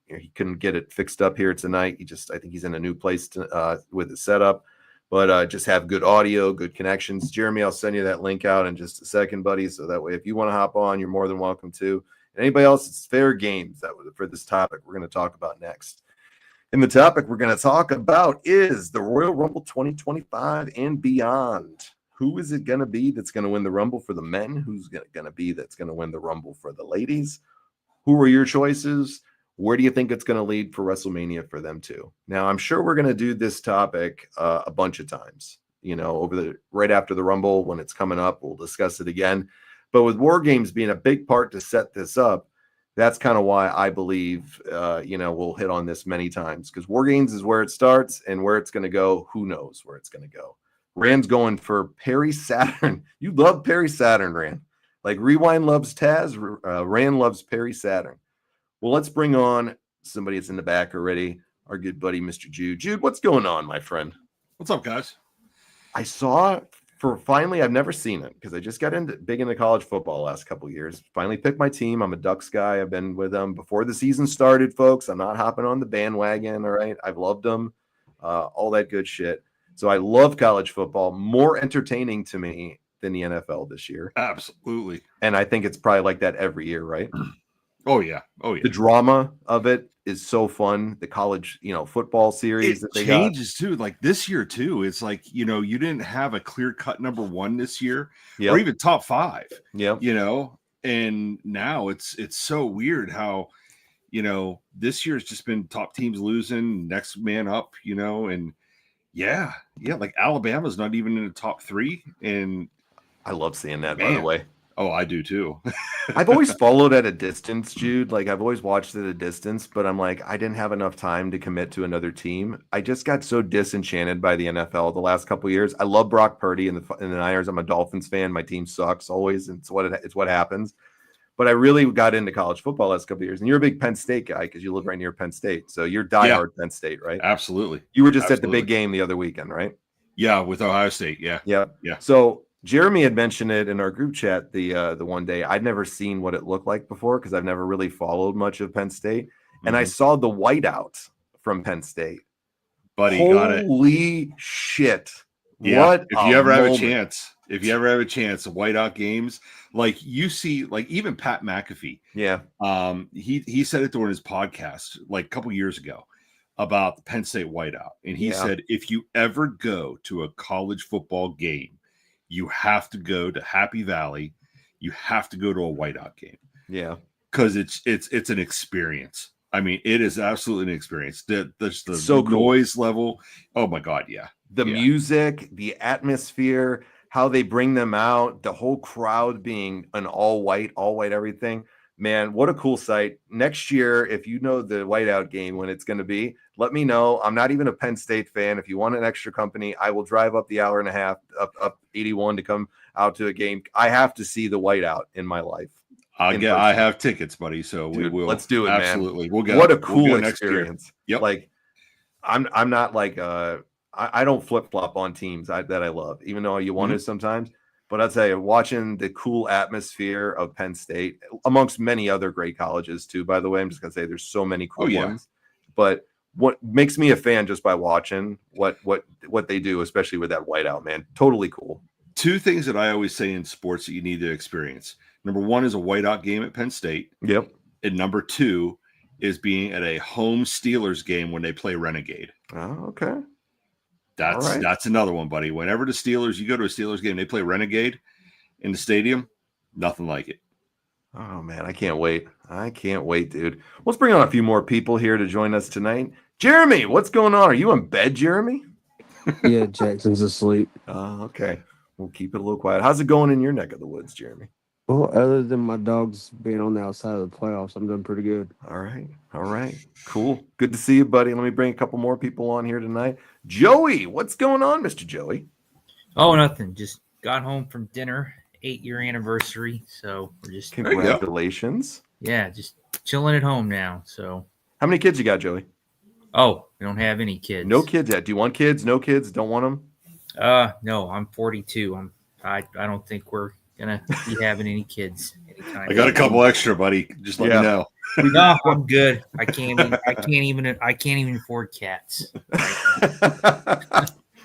he couldn't get it fixed up here tonight. I think he's in a new place with the setup. But just have good audio, good connections. Jeremy, I'll send you that link out in just a second, buddy. So that way, if you want to hop on, you're more than welcome to. And anybody else, it's fair games for this topic we're going to talk about next. And the topic we're going to talk about is the Royal Rumble 2025 and beyond. Who is it going to be that's going to win the Rumble for the men? Who's going to be that's going to win the Rumble for the ladies? Who are your choices? Where do you think it's going to lead for WrestleMania for them too? Now, I'm sure we're going to do this topic a bunch of times, you know, right after the Rumble when it's coming up, we'll discuss it again. But with War Games being a big part to set this up, that's kind of why I believe, we'll hit on this many times because War Games is where it starts and where it's going to go. Who knows where it's going to go? Rand's going for Perry Saturn. You love Perry Saturn, Rand. Like Rewind loves Taz, Rand loves Perry Saturn. Well, let's bring on somebody that's in the back already, our good buddy, Mr. Jude. Jude, what's going on, my friend? What's up, guys? I saw I've never seen it because I just got big into college football the last couple of years. Finally picked my team. I'm a Ducks guy. I've been with them before the season started, folks. I'm not hopping on the bandwagon, all right? I've loved them, all that good shit. So I love college football. More entertaining to me than the NFL this year. Absolutely. And I think it's probably like that every year, right? Oh yeah. The drama of it is so fun. The college, football series that they changes too. Like this year too. It's like, you didn't have a clear-cut number one this year or even top five. Yeah. And now it's so weird how, this year's just been top teams losing, next man up, and like Alabama's not even in the top three. And I love seeing that, by the way. Oh, I do too. I've always followed at a distance, Jude. Like I've always watched at a distance, but I'm like, I didn't have enough time to commit to another team. I just got so disenchanted by the NFL the last couple of years. I love Brock Purdy and the Niners. I'm a Dolphins fan. My team sucks always. It's what happens. But I really got into college football last couple of years. And you're a big Penn State guy because you live right near Penn State. So you're diehard Penn State, right? Absolutely. You were just at the big game the other weekend, right? Yeah, with Ohio State. Yeah. So Jeremy had mentioned it in our group chat the one day. I'd never seen what it looked like before because I've never really followed much of Penn State. And I saw the whiteout from Penn State. Buddy, got it. Holy shit. Yeah. What if you ever have a chance, the whiteout games, like you see, like even Pat McAfee. Yeah. He said it during his podcast like a couple years ago about the Penn State whiteout. And he said, if you ever go to a college football game, you have to go to Happy Valley. You have to go to a whiteout game. Yeah. Because it's an experience. I mean, it is absolutely an experience. The so noise level. Oh my God. Yeah. The music, the atmosphere, how they bring them out, the whole crowd being an all white everything. Man, what a cool sight. Next year, if you know the whiteout game when it's going to be, let me know. I'm not even a Penn State fan. If you want an extra company, I will drive up the hour and a half up 81 to come out to a game. I have to see the whiteout in my life. I have tickets, buddy. So we will. Let's do it, absolutely. Man. We'll go. What a cool experience. Yep. Like I'm not like I don't flip-flop on teams that I love, even though you want to sometimes. But I'll tell you, watching the cool atmosphere of Penn State, amongst many other great colleges too, by the way, I'm just going to say there's so many cool ones. But what makes me a fan just by watching what they do, especially with that whiteout, man, totally cool. Two things that I always say in sports that you need to experience. Number one is a whiteout game at Penn State. Yep. And number two is being at a home Steelers game when they play Renegade. Oh, okay. That's another one, buddy. Whenever you go to a Steelers game, they play Renegade in the stadium, nothing like it. Oh, man, I can't wait. I can't wait, dude. Let's bring on a few more people here to join us tonight. Jeremy, what's going on? Are you in bed, Jeremy? Yeah, Jackson's asleep. Oh, okay. We'll keep it a little quiet. How's it going in your neck of the woods, Jeremy? Well, other than my dogs being on the outside of the playoffs, I'm doing pretty good. All right. Cool. Good to see you, buddy. Let me bring a couple more people on here tonight. Joey, what's going on, Mr. Joey? Oh, nothing. Just got home from dinner, 8-year anniversary. So we're just congratulations. Yeah, just chilling at home now. So how many kids you got, Joey? Oh, we don't have any kids. No kids yet. Do you want kids? No kids? Don't want them? No, I'm 42. I don't think we're gonna be having any kids anytime. I got a couple extra, buddy. Just let me know. No, I'm good. I can't even afford cats.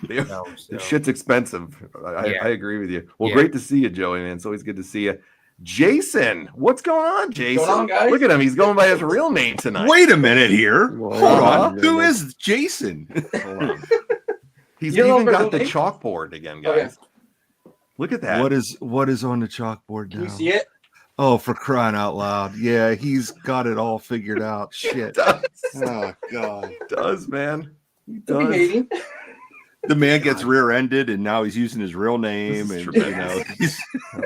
This shit's expensive. I agree with you. Well, great to see you, Joey, man. It's always good to see you. Jason, what's going on, Jason? What's going on, guys? Look at him. He's going by his real name tonight. Wait a minute here. Hold on. Who is Jason? Hold on. He's even got the chalkboard again, guys. Okay. Look at that. What is on the chalkboard now? Can you see it? Oh, for crying out loud. Yeah, he's got it all figured out. Shit. Oh, God. He does, man. He does. The man gets rear-ended, and now he's using his real name. And I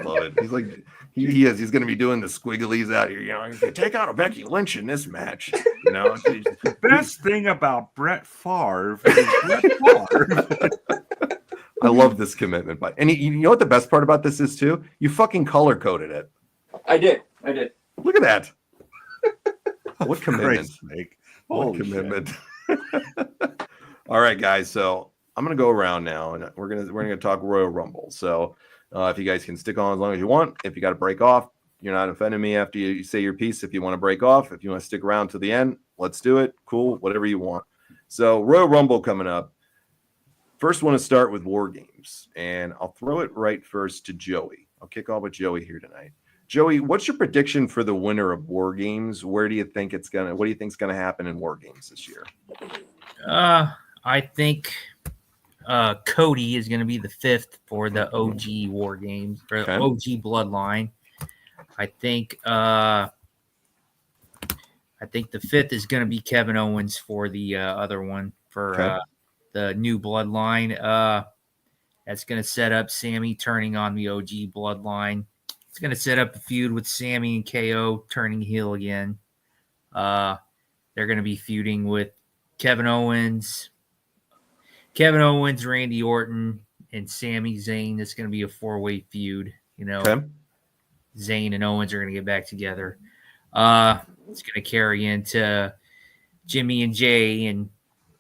love it. He's like, he's going to be doing the squigglies out here. You know, take out a Becky Lynch in this match. You know, the best thing about Brett Favre is Brett Favre. I love this commitment, but you know what the best part about this is too? You fucking color coded it. I did. Look at that. What commitment? What commitment? All right, guys. So I'm gonna go around now, and we're gonna talk Royal Rumble. So if you guys can stick on as long as you want. If you got to break off, you're not offending me after you say your piece. If you want to break off, if you want to stick around to the end, let's do it. Cool, whatever you want. So Royal Rumble coming up. First, want to start with War Games, and I'll throw it right first to Joey. I'll kick off with Joey here tonight. Joey, what's your prediction for the winner of War Games? What do you think is gonna happen in War Games this year? I think Cody is gonna be the 5th for the OG War Games or OG Bloodline. I think the 5th is gonna be Kevin Owens for the other one for the new Bloodline. That's gonna set up Sammy turning on the OG Bloodline. It's going to set up a feud with Sammy and KO turning heel again. They're going to be feuding with Kevin Owens, Randy Orton, and Sami Zayn. It's going to be a 4-way feud. You know, Zayn and Owens are going to get back together. It's going to carry into Jimmy and Jay and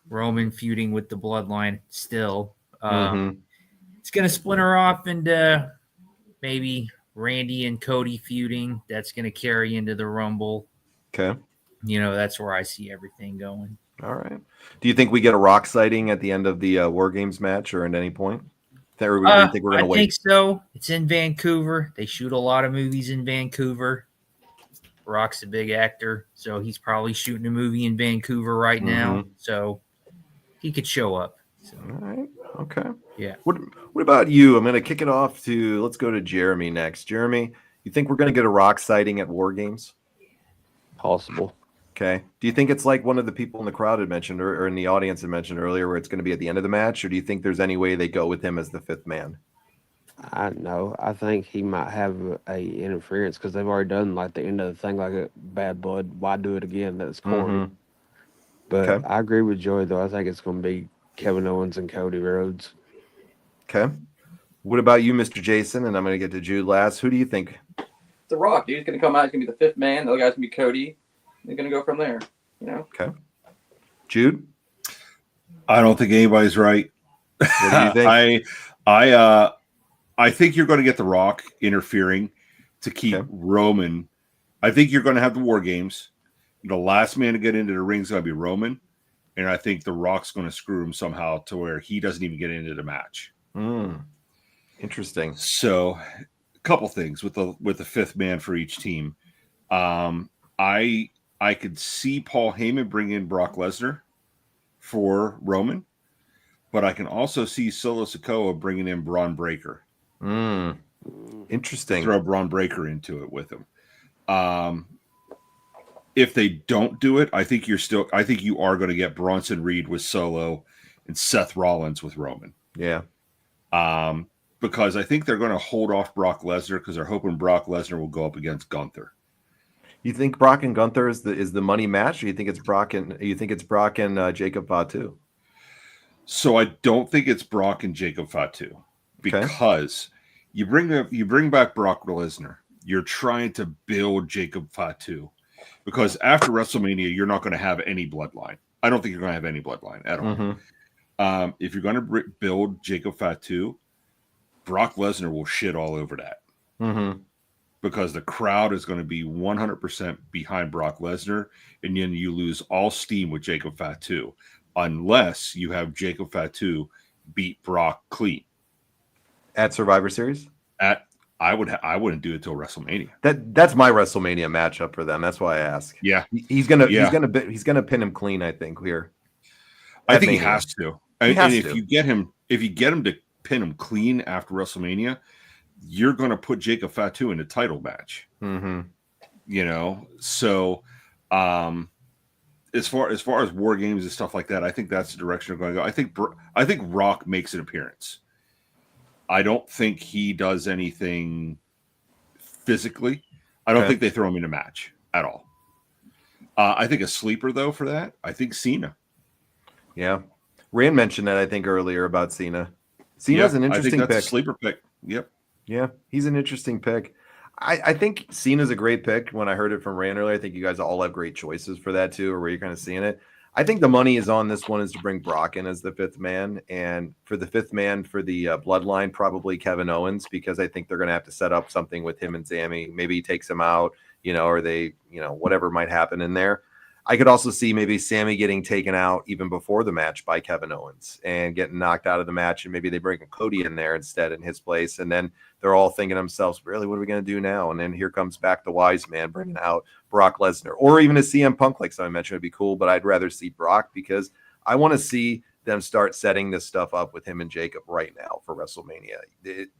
Roman feuding with the Bloodline still. It's going to splinter off into maybe Randy and Cody feuding. That's going to carry into the Rumble. Okay. You know, that's where I see everything going. All right. Do you think we get a Rock sighting at the end of the War Games match or at any point? Or do you think we're going to wait? I think so. It's in Vancouver. They shoot a lot of movies in Vancouver. Rock's a big actor, so he's probably shooting a movie in Vancouver right now. So he could show up. So. All right. Okay. Yeah. What about you? I'm going to kick it off let's go to Jeremy next. Jeremy, you think we're going to get a Rock sighting at War Games? Possible. Okay. Do you think it's like one of the people in the crowd had mentioned or in the audience had mentioned earlier where it's going to be at the end of the match? Or do you think there's any way they go with him as the 5th man? I know. I think he might have a interference because they've already done like the end of the thing, like a Bad Blood. Why do it again? That's corny. But I agree with Joey, though. I think it's going to be Kevin Owens and Cody Rhodes. Okay. What about you, Mr. Jason? And I'm going to get to Jude last. Who do you think? The Rock, dude. He's going to come out. He's going to be the 5th man. The other guy's going to be Cody. They're going to go from there. You know? Okay. Jude? I don't think anybody's right. What do you think? I think you're going to get The Rock interfering to keep Roman. I think you're going to have the War Games. The last man to get into the ring is going to be Roman. And I think The Rock's going to screw him somehow to where he doesn't even get into the match. Interesting. So, a couple things with the 5th man for each team. I I could see Paul Heyman bring in Brock Lesnar for Roman, but I can also see Solo Sikoa bringing in Braun Breaker. Interesting. Throw Braun Breaker into it with him. If they don't do it, I think you are going to get Bronson Reed with Solo and Seth Rollins with Roman. Yeah. Because I think they're going to hold off Brock Lesnar because they're hoping Brock Lesnar will go up against Gunther. You think Brock and Gunther is the money match, or you think it's Brock and Jacob Fatu? So I don't think it's Brock and Jacob Fatu because you bring back Brock Lesnar. You're trying to build Jacob Fatu because after WrestleMania, you're not going to have any bloodline. I don't think you're going to have any bloodline at all. If you're going to build Jacob Fatu, Brock Lesnar will shit all over that because the crowd is going to be 100% behind Brock Lesnar, and then you lose all steam with Jacob Fatu unless you have Jacob Fatu beat Brock clean at Survivor Series. I wouldn't do it till WrestleMania. That's my WrestleMania matchup for them. That's why I ask. Yeah, he's gonna pin him clean. I think here. I think he has to. If you get him to pin him clean after WrestleMania, you're going to put Jacob Fatu in a title match. So as far as War Games and stuff like that, I think that's the direction they're going to go. I think Rock makes an appearance. I don't think he does anything physically. I don't think they throw him in a match at all. I think a sleeper though for that, I think Cena. Yeah, Rand mentioned that I think earlier about Cena. Cena's an interesting pick. A sleeper pick. Yep. Yeah, he's an interesting pick. I think Cena's a great pick. When I heard it from Rand earlier, I think you guys all have great choices for that too, or where you're kind of seeing it. I think the money is on this one is to bring Brock in as the fifth man. And for the fifth man for the bloodline, probably Kevin Owens, because I think they're going to have to set up something with him and Sami. Maybe he takes him out, or they, whatever might happen in there. I could also see maybe Sami getting taken out even before the match by Kevin Owens and getting knocked out of the match. And maybe they bring Cody in there instead in his place. And then they're all thinking to themselves, really, what are we going to do now? And then here comes back the wise man bringing out Brock Lesnar, or even a CM Punk, like someone mentioned, would be cool. But I'd rather see Brock because I want to see them start setting this stuff up with him and Jacob right now for WrestleMania.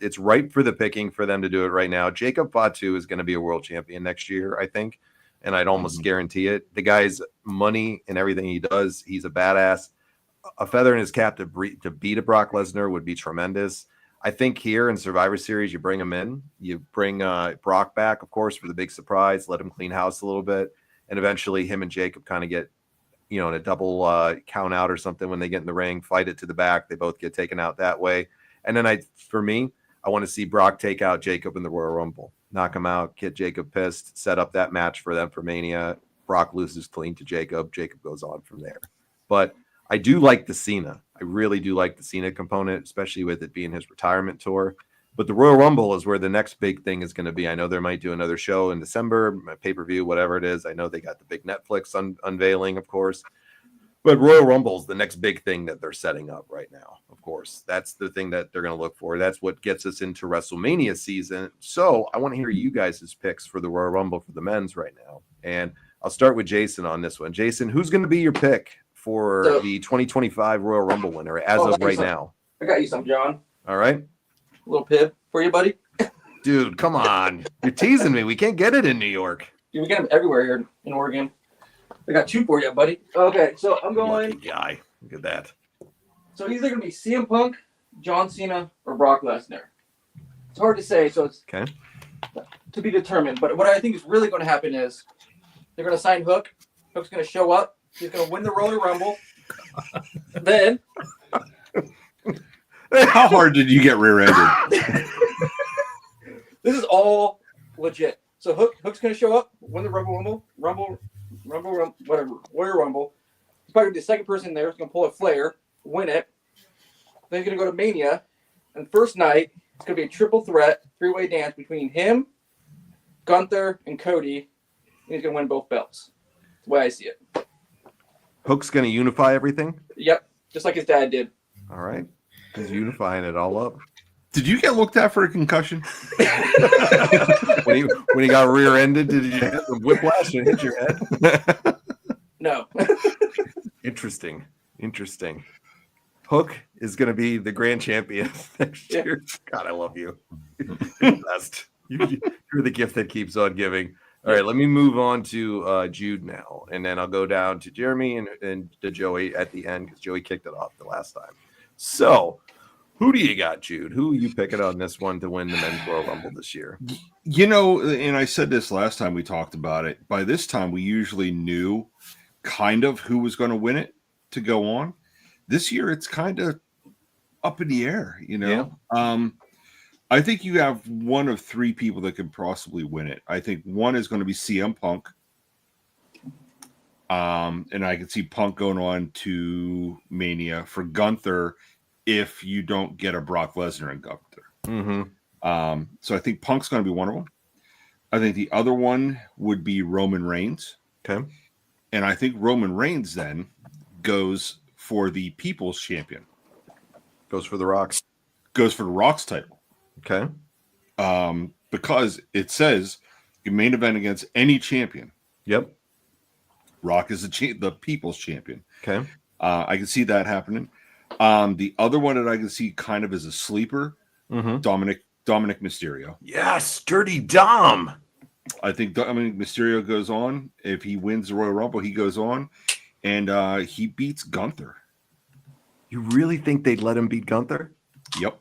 It's ripe for the picking for them to do it right now. Jacob Fatu is going to be a world champion next year, I think. And I'd almost guarantee it. The guy's money and everything he does, he's a badass. A feather in his cap to beat a Brock Lesnar would be tremendous. I think here in Survivor Series, you bring him in. You bring Brock back, of course, for the big surprise. Let him clean house a little bit. And eventually him and Jacob kind of get, in a double count out or something when they get in the ring, fight it to the back. They both get taken out that way. And then I want to see Brock take out Jacob in the Royal Rumble. Knock him out, get Jacob pissed, set up that match for them for Mania. Brock loses clean to Jacob. Jacob goes on from there. But I do like the Cena. I really do like the Cena component, especially with it being his retirement tour. But the Royal Rumble is where the next big thing is going to be. I know they might do another show in December, pay-per-view, whatever it is. I know they got the big Netflix unveiling, of course. But Royal Rumble is the next big thing that they're setting up right now, of course. That's the thing that they're going to look for. That's what gets us into WrestleMania season. So I want to hear you guys' picks for the Royal Rumble for the men's right now. And I'll start with Jason on this one. Jason, who's going to be your pick for the 2025 Royal Rumble winner as of right now? I got you some, John. All right. A little pib for you, buddy. Dude, come on. You're teasing me. We can't get it in New York. Dude, we get them everywhere here in Oregon. I got two for you, buddy. Okay, so I'm going. Lucky guy. Look at that. So he's either going to be CM Punk, John Cena, or Brock Lesnar. It's hard to say, so it's to be determined. But what I think is really going to happen is they're going to sign Hook. Hook's going to show up. He's going to win the Royal Rumble. Then. How hard did you get rear-ended? This is all legit. So Hook's going to show up, win the Rumble, whatever, Royal Rumble. He's probably the second person there who's going to pull a flare, win it. Then he's going to go to Mania. And first night, it's going to be a triple threat, three-way dance between him, Gunther, and Cody. And he's going to win both belts. That's the way I see it. Hook's going to unify everything? Yep, just like his dad did. All right. He's unifying it all up. Did you get looked at for a concussion? when he got rear-ended, did you get the whiplash and hit your head? No. Interesting. Hook is going to be the grand champion next year. God, I love you. You're the best. You're the gift that keeps on giving. All right, let me move on to Jude now, and then I'll go down to Jeremy and to Joey at the end because Joey kicked it off the last time. So, who do you got, Jude? Who are you picking on this one to win the Men's Royal Rumble this year? You know, and I said this last time we talked about it. By this time, we usually knew kind of who was going to win it to go on. This year, it's kind of up in the air, you know? Yeah. I think you have one of three people that could possibly win it. I think one is going to be CM Punk. And I can see Punk going on to Mania for Gunther if you don't get a Brock Lesnar and Gunther. Mm-hmm. So I think Punk's going to be one of them. I think the other one would be Roman Reigns. Okay. And I think Roman Reigns then goes for the People's Champion. Goes for the Rock's. Goes for the Rock's title. Okay. Because it says you main event against any champion. Yep. Rock is the People's Champion. Okay. I can see that happening. The other one that I can see kind of as a sleeper, Dominic Mysterio. Yes, Dirty Dom. I think Dominic Mysterio goes on. If he wins the Royal Rumble, he goes on, and he beats Gunther. You really think they'd let him beat Gunther? Yep.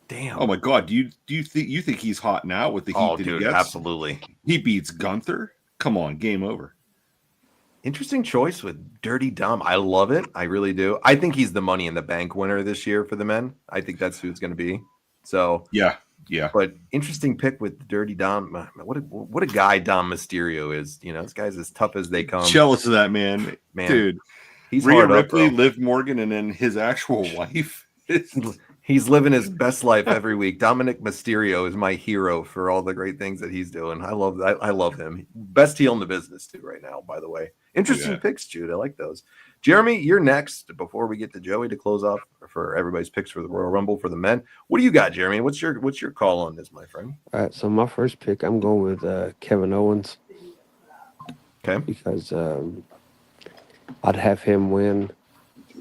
Damn. Oh my God. Do you think he's hot now with the heat that he gets? Absolutely. He beats Gunther. Come on, game over. Interesting choice with Dirty Dom. I love it. I really do. I think he's the Money in the Bank winner this year for the men. I think that's who it's going to be. So yeah. But interesting pick with Dirty Dom. What a guy Dom Mysterio is. You know, this guy's as tough as they come. Jealous of that man, dude. He's Rhea hard Ripley, up, Liv Morgan, and then his actual wife. He's living his best life every week. Dominic Mysterio is my hero for all the great things that he's doing. I love him. Best heel in the business too right now, by the way. Interesting picks, Jude. I like those. Jeremy, you're next before we get to Joey to close off for everybody's picks for the Royal Rumble for the men. What do you got, Jeremy? What's your call on this, my friend? All right, so my first pick, I'm going with Kevin Owens. Okay. Because I'd have him win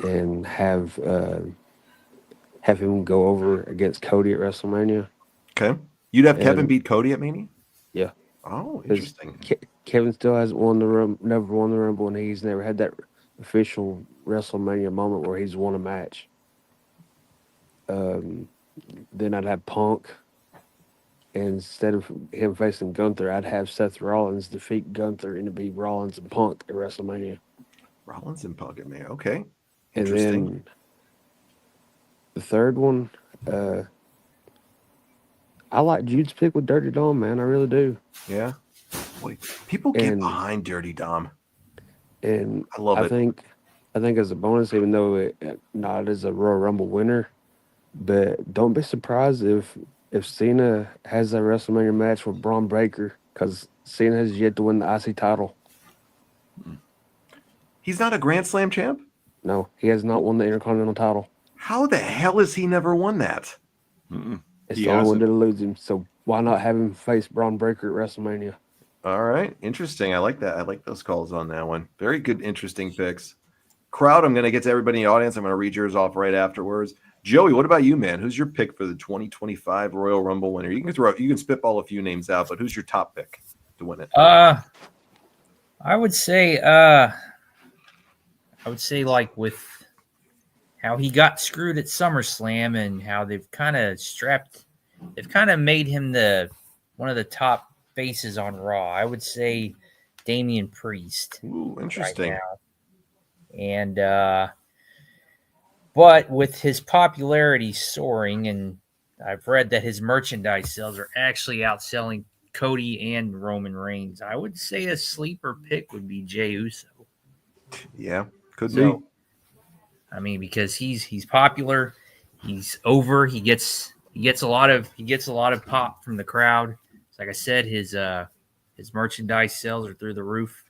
and have him go over against Cody at WrestleMania. Okay. You'd have Kevin beat Cody at Mania? Yeah. Oh, interesting. Kevin still hasn't never won the Rumble, and he's never had that official WrestleMania moment where he's won a match. Then I'd have Punk. And instead of him facing Gunther, I'd have Seth Rollins defeat Gunther, and it'd be Rollins and Punk at WrestleMania. Rollins and Punk at Mania. Okay. And Interesting. then the third one, I like Jude's pick with Dirty Dom, man. I really do. Yeah. Boy, people get behind Dirty Dom. And I love it. I think as a bonus, even though it not as a Royal Rumble winner, but don't be surprised if Cena has that WrestleMania match with Braun Breaker, because Cena has yet to win the IC title. He's not a Grand Slam champ? No, he has not won the Intercontinental title. How the hell has he never won that? It's the only one that eludes him, so why not have him face Braun Breaker at WrestleMania? All right. Interesting. I like that. I like those calls on that one. Very good, interesting picks. Crowd, I'm going to get to everybody in the audience. I'm going to read yours off right afterwards. Joey, what about you, man? Who's your pick for the 2025 Royal Rumble winner? You can spitball a few names out, but who's your top pick to win it? I would say like with how he got screwed at SummerSlam and how they've kind of made him one of the top faces on Raw. I would say Damian Priest. Ooh, interesting. Right now. And but with his popularity soaring, and I've read that his merchandise sales are actually outselling Cody and Roman Reigns, I would say a sleeper pick would be Jey Uso. Yeah, could be. I mean, because he's popular, he's over, he gets a lot of pop from the crowd. Like I said, his merchandise sales are through the roof.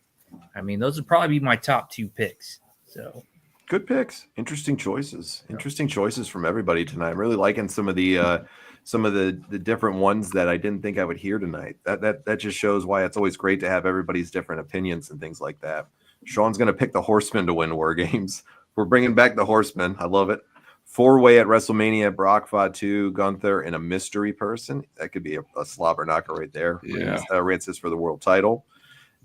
I mean, those would probably be my top two picks. So Good picks. Interesting choices. Interesting choices from everybody tonight. I'm really liking some of the different ones that I didn't think I would hear tonight. That just shows why it's always great to have everybody's different opinions and things like that. Sean's going to pick the Horsemen to win War Games. We're bringing back the Horsemen. I love it. 4-way at WrestleMania. Brock Fatu, Gunther, and a mystery person. That could be a slobber knocker right there. Yeah. Rancis for the world title.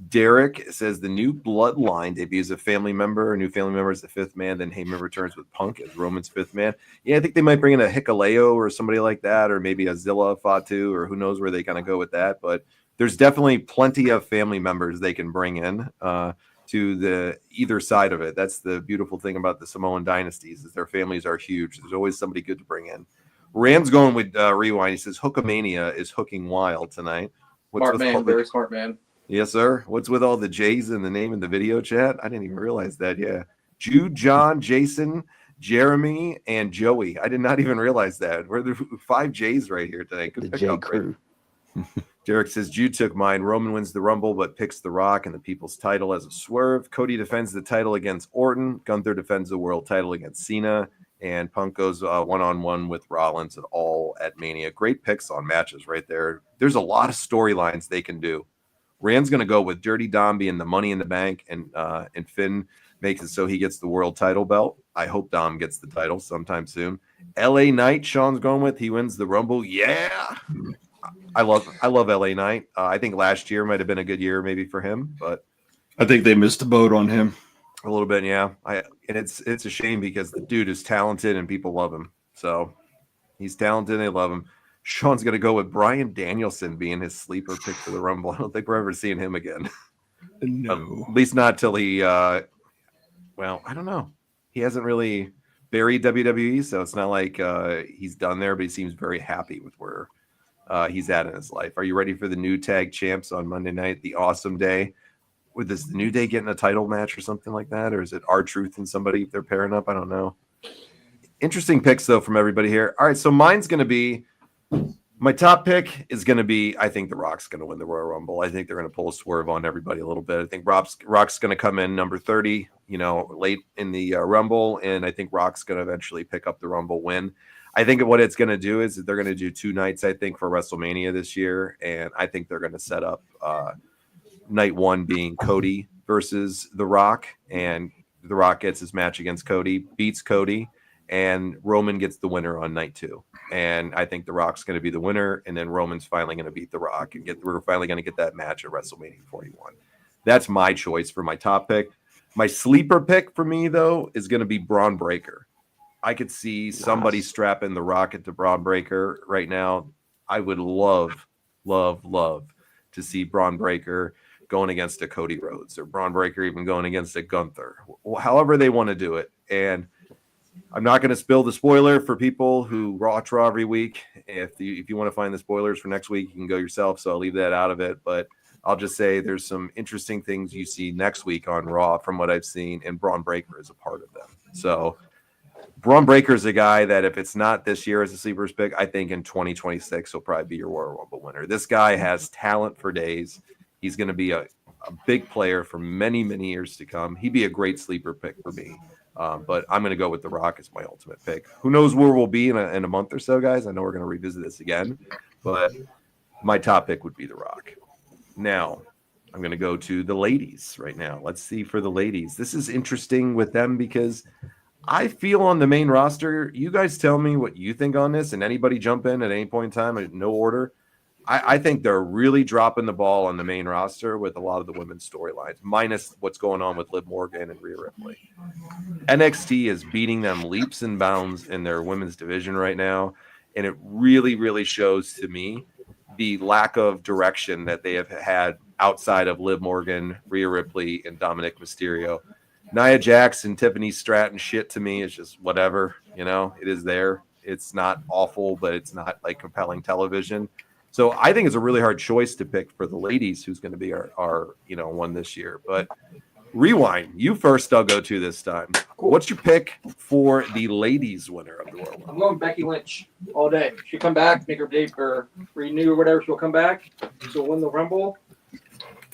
Derek says the new bloodline debuts a family member. A new family member is the fifth man. Then Heyman returns with Punk as Roman's fifth man. Yeah, I think they might bring in a Hikuleo or somebody like that, or maybe a Zilla Fatu, or who knows where they kind of go with that. But there's definitely plenty of family members they can bring in to the either side of it. That's the beautiful thing about the Samoan dynasties is their families are huge. There's always somebody good to bring in. Rand's going with Rewind. He says Hookamania is hooking wild tonight. Smart man, very smart man. Yes, sir. What's with all the J's in the name in the video chat? I didn't even realize that. Yeah. Jude, John, Jason, Jeremy, and Joey. I did not even realize that. We're the 5 J's right here today. Good the J crew. Derek says, Jude took mine. Roman wins the Rumble, but picks The Rock and the People's title as a swerve. Cody defends the title against Orton. Gunther defends the world title against Cena. And Punk goes one-on-one with Rollins at Mania. Great picks on matches right there. There's a lot of storylines they can do. Rand's going to go with Dirty Dom being the Money in the Bank, and Finn makes it so he gets the world title belt. I hope Dom gets the title sometime soon. LA Knight, Sean's going with. He wins the Rumble. Yeah. I love LA Knight. I think last year might have been a good year maybe for him, but I think they missed the boat on him. A little bit, yeah. And it's a shame because the dude is talented and people love him. So he's talented and they love him. Sean's going to go with Bryan Danielson being his sleeper pick for the Rumble. I don't think we're ever seeing him again. No. At least not till he, I don't know. He hasn't really buried WWE, so it's not like he's done there, but he seems very happy with where he's at in his life. Are you ready for the new tag champs on Monday night, the Awesome Day? With this New Day getting a title match or something like that? Or is it R-Truth and somebody they're pairing up? I don't know. Interesting picks, though, from everybody here. All right, so mine's going to be my top pick is going to be, I think The Rock's going to win the Royal Rumble. I think they're going to pull a swerve on everybody a little bit. I think Rock's going to come in number 30, late in the Rumble, and I think Rock's going to eventually pick up the Rumble win. I think what it's going to do is that they're going to do 2 nights, I think, for WrestleMania this year, and I think they're going to set up night 1 being Cody versus The Rock, and The Rock gets his match against Cody, beats Cody, and Roman gets the winner on night 2. And I think The Rock's going to be the winner, and then Roman's finally going to beat The Rock, and we're finally going to get that match at WrestleMania 41. That's my choice for my top pick. My sleeper pick for me, though, is going to be Braun Breaker. I could see somebody strapping The Rock to Braun Breaker right now. I would love, love, love to see Braun Breaker going against a Cody Rhodes, or Braun Breaker even going against a Gunther, however they want to do it. And I'm not going to spill the spoiler for people who watch Raw every week. If you want to find the spoilers for next week, you can go yourself, so I'll leave that out of it. But I'll just say there's some interesting things you see next week on Raw from what I've seen, and Braun Breaker is a part of them. So Braun Breaker is a guy that if it's not this year as a sleeper's pick, I think in 2026 he'll probably be your Royal Rumble winner. This guy has talent for days. He's going to be a big player for many, many years to come. He'd be a great sleeper pick for me. But I'm going to go with The Rock as my ultimate pick. Who knows where we'll be in a month or so, guys? I know we're going to revisit this again, but my top pick would be The Rock. Now, I'm going to go to the ladies right now. Let's see for the ladies. This is interesting with them because I feel on the main roster, you guys tell me what you think on this, and anybody jump in at any point in time in no order. I think they're really dropping the ball on the main roster with a lot of the women's storylines, minus what's going on with Liv Morgan and Rhea Ripley. NXT is beating them leaps and bounds in their women's division right now, and it really, really shows to me the lack of direction that they have had outside of Liv Morgan, Rhea Ripley, and Dominic Mysterio. Nia Jax and Tiffany Stratton shit to me is just whatever, it is there. It's not awful, but it's not like compelling television. So I think it's a really hard choice to pick for the ladies who's going to be our one this year. But Rewind, you first I'll go to this time. Cool. What's your pick for the ladies winner of the Royal Rumble? I'm going Becky Lynch all day. She'll come back, make her date or renew or whatever. She'll come back. She'll win the Rumble.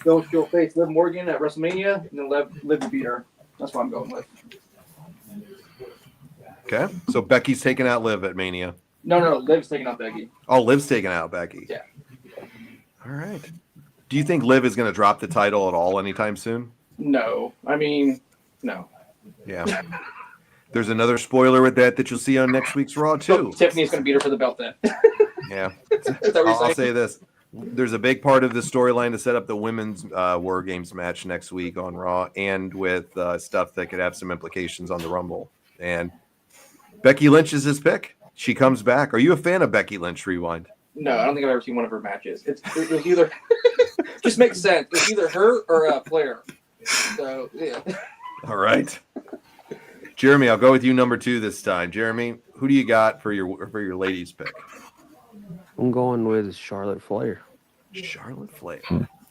She'll face Liv Morgan at WrestleMania, and then Liv will beat her. That's what I'm going with. Okay. So Becky's taking out Liv at Mania. No, Liv's taking out Becky. Oh, Liv's taking out Becky. Yeah. All right. Do you think Liv is going to drop the title at all anytime soon? No. I mean, no. Yeah. There's another spoiler with that you'll see on next week's Raw, too. So Tiffany's going to beat her for the belt then. Yeah. I'll say this. There's a big part of the storyline to set up the women's War Games match next week on Raw, and with stuff that could have some implications on the Rumble. And Becky Lynch is his pick. She comes back. Are you a fan of Becky Lynch Rewind? No, I don't think I've ever seen one of her matches. It was either just makes sense. It's either her or Flair. So yeah. All right. Jeremy, I'll go with you number 2 this time. Jeremy, who do you got for your ladies pick? I'm going with Charlotte Flair. Charlotte Flair.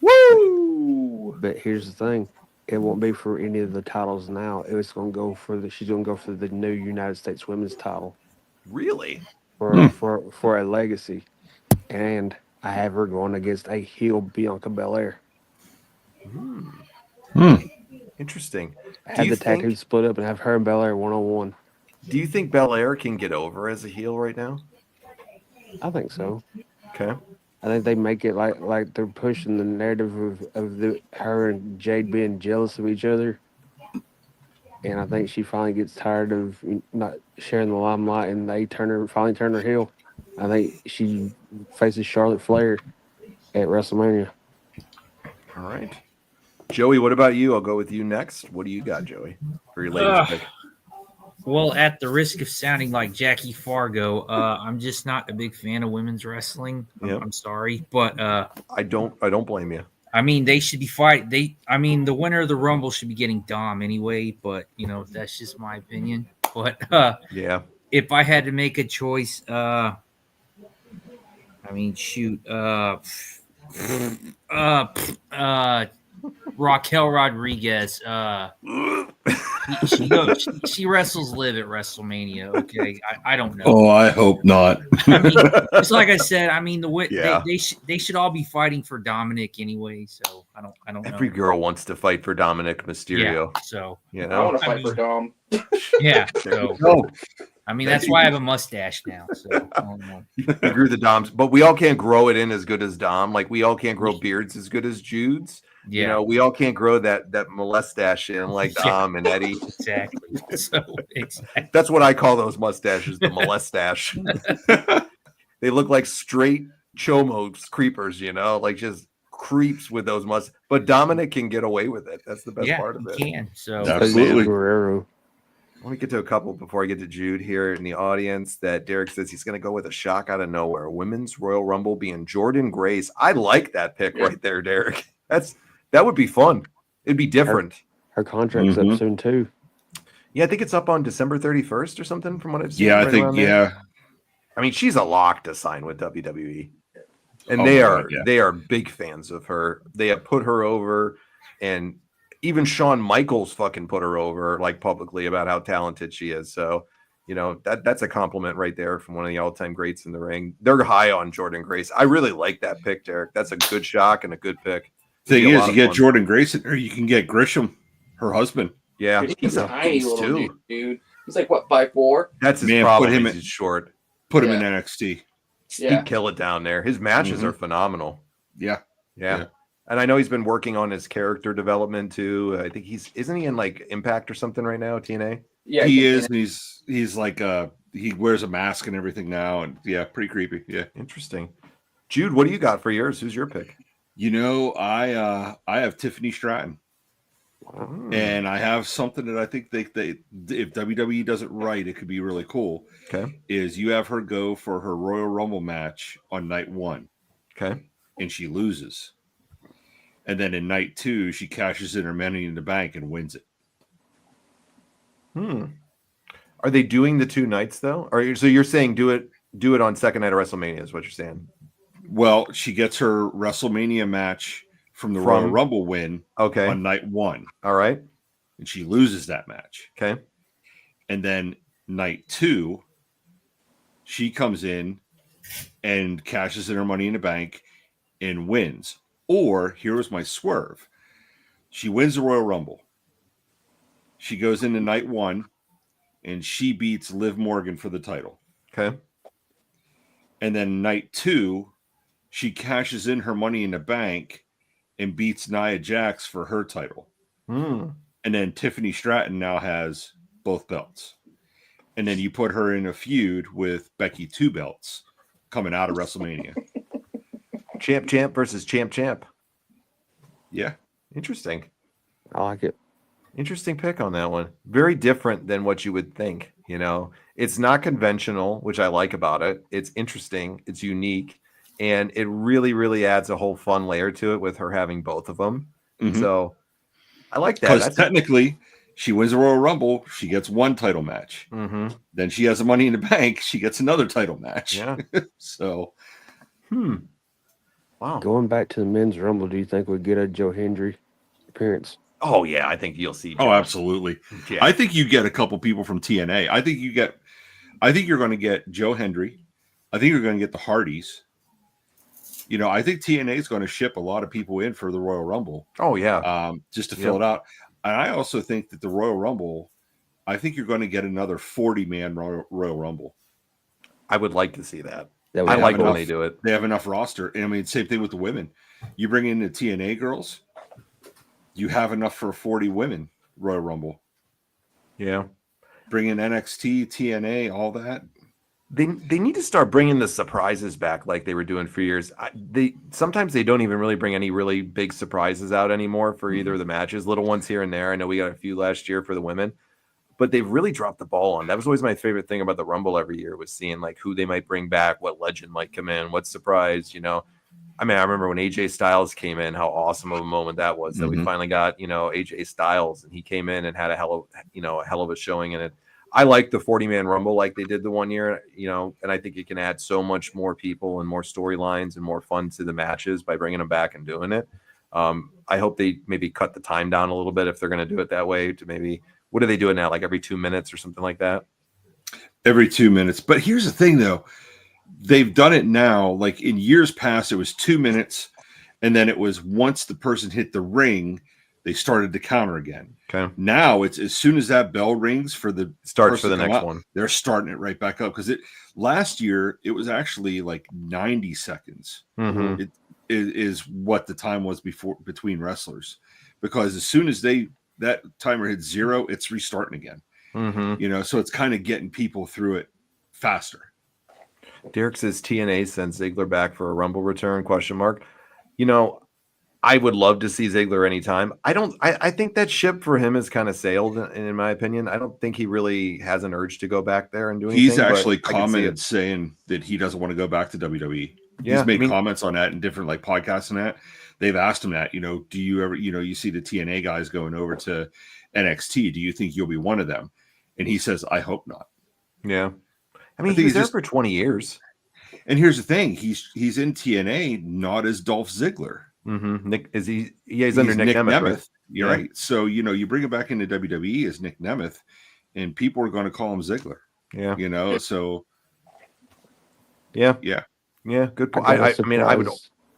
Woo! But here's the thing. It won't be for any of the titles now. She's going to go for the new United States Women's title. Really? For a legacy. And I have her going against a heel Bianca Belair. Interesting. Have the tag team split up and have her and Belair 1-on-1. Do you think Belair can get over as a heel right now? I think so. Okay. I think they make it like they're pushing the narrative of her and Jade being jealous of each other. And I think she finally gets tired of not sharing the limelight, and they finally turn her heel. I think she faces Charlotte Flair at WrestleMania. All right. Joey, what about you? I'll go with you next. What do you got, Joey, for your ladies pick? Well, at the risk of sounding like Jackie Fargo, I'm just not a big fan of women's wrestling. I'm sorry, but I don't blame you. I mean, they should be fighting. The winner of the Rumble should be getting Dom anyway. But that's just my opinion. But yeah, if I had to make a choice, Raquel Rodriguez. She wrestles Liv at WrestleMania. Okay, I don't know. Oh, I hope not. Just like I said, they should all be fighting for Dominic anyway. So I don't know. Every girl wants to fight for Dominic Mysterio. Yeah, so I want to fight for Dom. Yeah. So that's why I have a mustache now. So I don't know. You grew the Doms, but we all can't grow it in as good as Dom. Like we all can't grow beards as good as Jude's. Yeah. We all can't grow that mustache in like Dom and Eddie. Exactly. So that's what I call those mustaches, the molestache. They look like straight Chomos creepers, like just creeps with those mustaches. But Dominic can get away with it. That's the best part of it. He can. So absolutely. Let me get to a couple before I get to Jude here in the audience. That Derek says he's going to go with a shock out of nowhere. Women's Royal Rumble being Jordan Grace. I like that pick right there, Derek. That would be fun. It'd be different. Her contract's up soon too. Yeah, I think it's up on December 31st or something from what I've seen. Yeah, I think, yeah. I mean, she's a lock to sign with WWE. And they are big fans of her. They have put her over, and even Shawn Michaels fucking put her over like publicly about how talented she is. So, that's a compliment right there from one of the all-time greats in the ring. They're high on Jordan Grace. I really like that pick, Derek. That's a good shock and a good pick. Thing is, you get Jordan Grace in, or you can get Grisham, her husband. Yeah, dude, he's a tiny little dude. He's like what, 5'4"? That's his problem. He's short. Put him in NXT. Yeah. He'd kill it down there. His matches are phenomenal. Yeah. And I know he's been working on his character development too. I think isn't he in like Impact or something right now, TNA? Yeah, he is. And he's like he wears a mask and everything now, and pretty creepy. Yeah, interesting. Jude, what do you got for yours? Who's your pick? I have Tiffany Stratton. And I have something that I think they if WWE does it right, it could be really cool. Okay. Is you have her go for her Royal Rumble match on night 1. Okay. And she loses. And then in night 2, she cashes in her Money in the Bank and wins it. Are they doing the 2 nights though? So you're saying do it on second night of WrestleMania is what you're saying? Well, she gets her WrestleMania match from the Royal Rumble win on night 1. All right. And she loses that match. Okay. And then night 2, she comes in and cashes in her Money in the Bank and wins. Or, here's my swerve. She wins the Royal Rumble. She goes into night 1 and she beats Liv Morgan for the title. Okay. And then night 2, she cashes in her Money in the Bank and beats Nia Jax for her title. And then Tiffany Stratton now has both belts. And then you put her in a feud with Becky 2 belts coming out of WrestleMania. Champ versus champ. Yeah. Interesting. I like it. Interesting pick on that one. Very different than what you would think. You know, it's not conventional, which I like about it. It's interesting. It's unique. And it really, really adds a whole fun layer to it with her having both of them. So I like that. Because technically, she wins the Royal Rumble. She gets one title match. Then she has the Money in the Bank. She gets another title match. Yeah. So. Wow. Going back to the men's Rumble, do you think we'd get a Joe Hendry appearance? Oh, yeah. I think you'll see. Oh, absolutely. Yeah. I think you get a couple people from TNA. I think you're going to get Joe Hendry. I think you're going to get the Hardys. You know, I think TNA is going to ship a lot of people in for the Royal Rumble. Oh, yeah. Just to fill it out. And I also think that the Royal Rumble, I think you're going to get another 40-man Royal Rumble. I would like to see that. I like when they do it. They have enough roster. And I mean, same thing with the women. You bring in the TNA girls, you have enough for 40 women Royal Rumble. Yeah. Bring in NXT, TNA, all that. They need to start bringing the surprises back like they were doing for years. Sometimes they don't even really bring any really big surprises out anymore for either of the matches. Little ones here and there. I know we got a few last year for the women, but they've really dropped the ball on. That was always my favorite thing about the Rumble every year, was seeing like who they might bring back, what legend might come in, what surprise, you know. I mean, I remember when AJ Styles came in, how awesome of a moment that was, that we finally got, you know, AJ Styles, and he came in and had a hell of a showing in it. I like the 40-man Rumble like they did the one year, you know, and I think it can add so much more people and more storylines and more fun to the matches by bringing them back and doing it. I hope they maybe cut the time down a little bit if they're going to do it that way, to maybe, what do they do it now? Like every 2 minutes or something like that? Every 2 minutes. But here's the thing, though. They've done it now. Like in years past, it was 2 minutes. And then it was once the person hit the ring, they started to counter again. Okay. Now it's as soon as that bell rings for the starts for the next one, they're starting it right back up. Because last year it was actually like 90 seconds. It is what the time was between wrestlers. Because as soon as that timer hits 0, it's restarting again. You know, so it's kind of getting people through it faster. Derek says TNA sends Ziggler back for a Rumble return ? You know, I would love to see Ziggler anytime. I think that ship for him has kind of sailed, in my opinion. I don't think he really has an urge to go back there and do anything. He's actually commented saying that he doesn't want to go back to WWE. Yeah, he's made comments on that in different like podcasts and that. They've asked him that, you know, do you ever, you know, you see the TNA guys going over to NXT. Do you think you'll be one of them? And he says, I hope not. Yeah. I mean, he's there for 20 years. And here's the thing. He's in TNA, not as Dolph Ziggler. Nick, he's under Nick Nemeth. Right? You're right. So, you know, you bring him back into WWE as Nick Nemeth, and people are going to call him Ziggler. Yeah. You know, so. Yeah. Good point. I mean, I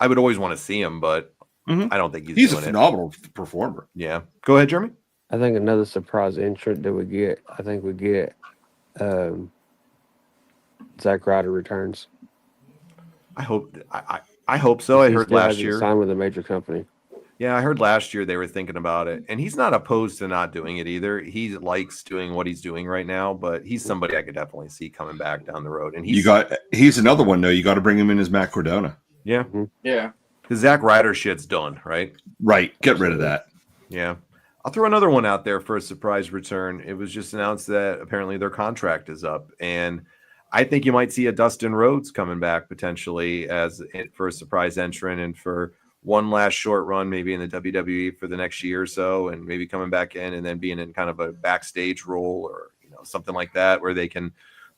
would always want to see him, but I don't think he's doing a phenomenal performer. Yeah. Go ahead, Jeremy. I think another surprise entrant that we get, Zack Ryder returns. I hope so. I heard last year signed with a major company. Yeah, I heard last year they were thinking about it, and he's not opposed to not doing it either. He likes doing what he's doing right now, but he's somebody I could definitely see coming back down the road. And he's another one though. You got to bring him in as Matt Cardona. Yeah, yeah. The Zack Ryder shit's done, right? Right. Get rid of that. Yeah. I'll throw another one out there for a surprise return. It was just announced that apparently their contract is up, and I think you might see a Dustin Rhodes coming back potentially for a surprise entrant and for one last short run, maybe in the WWE for the next year or so, and maybe coming back in and then being in kind of a backstage role or, you know, something like that where they can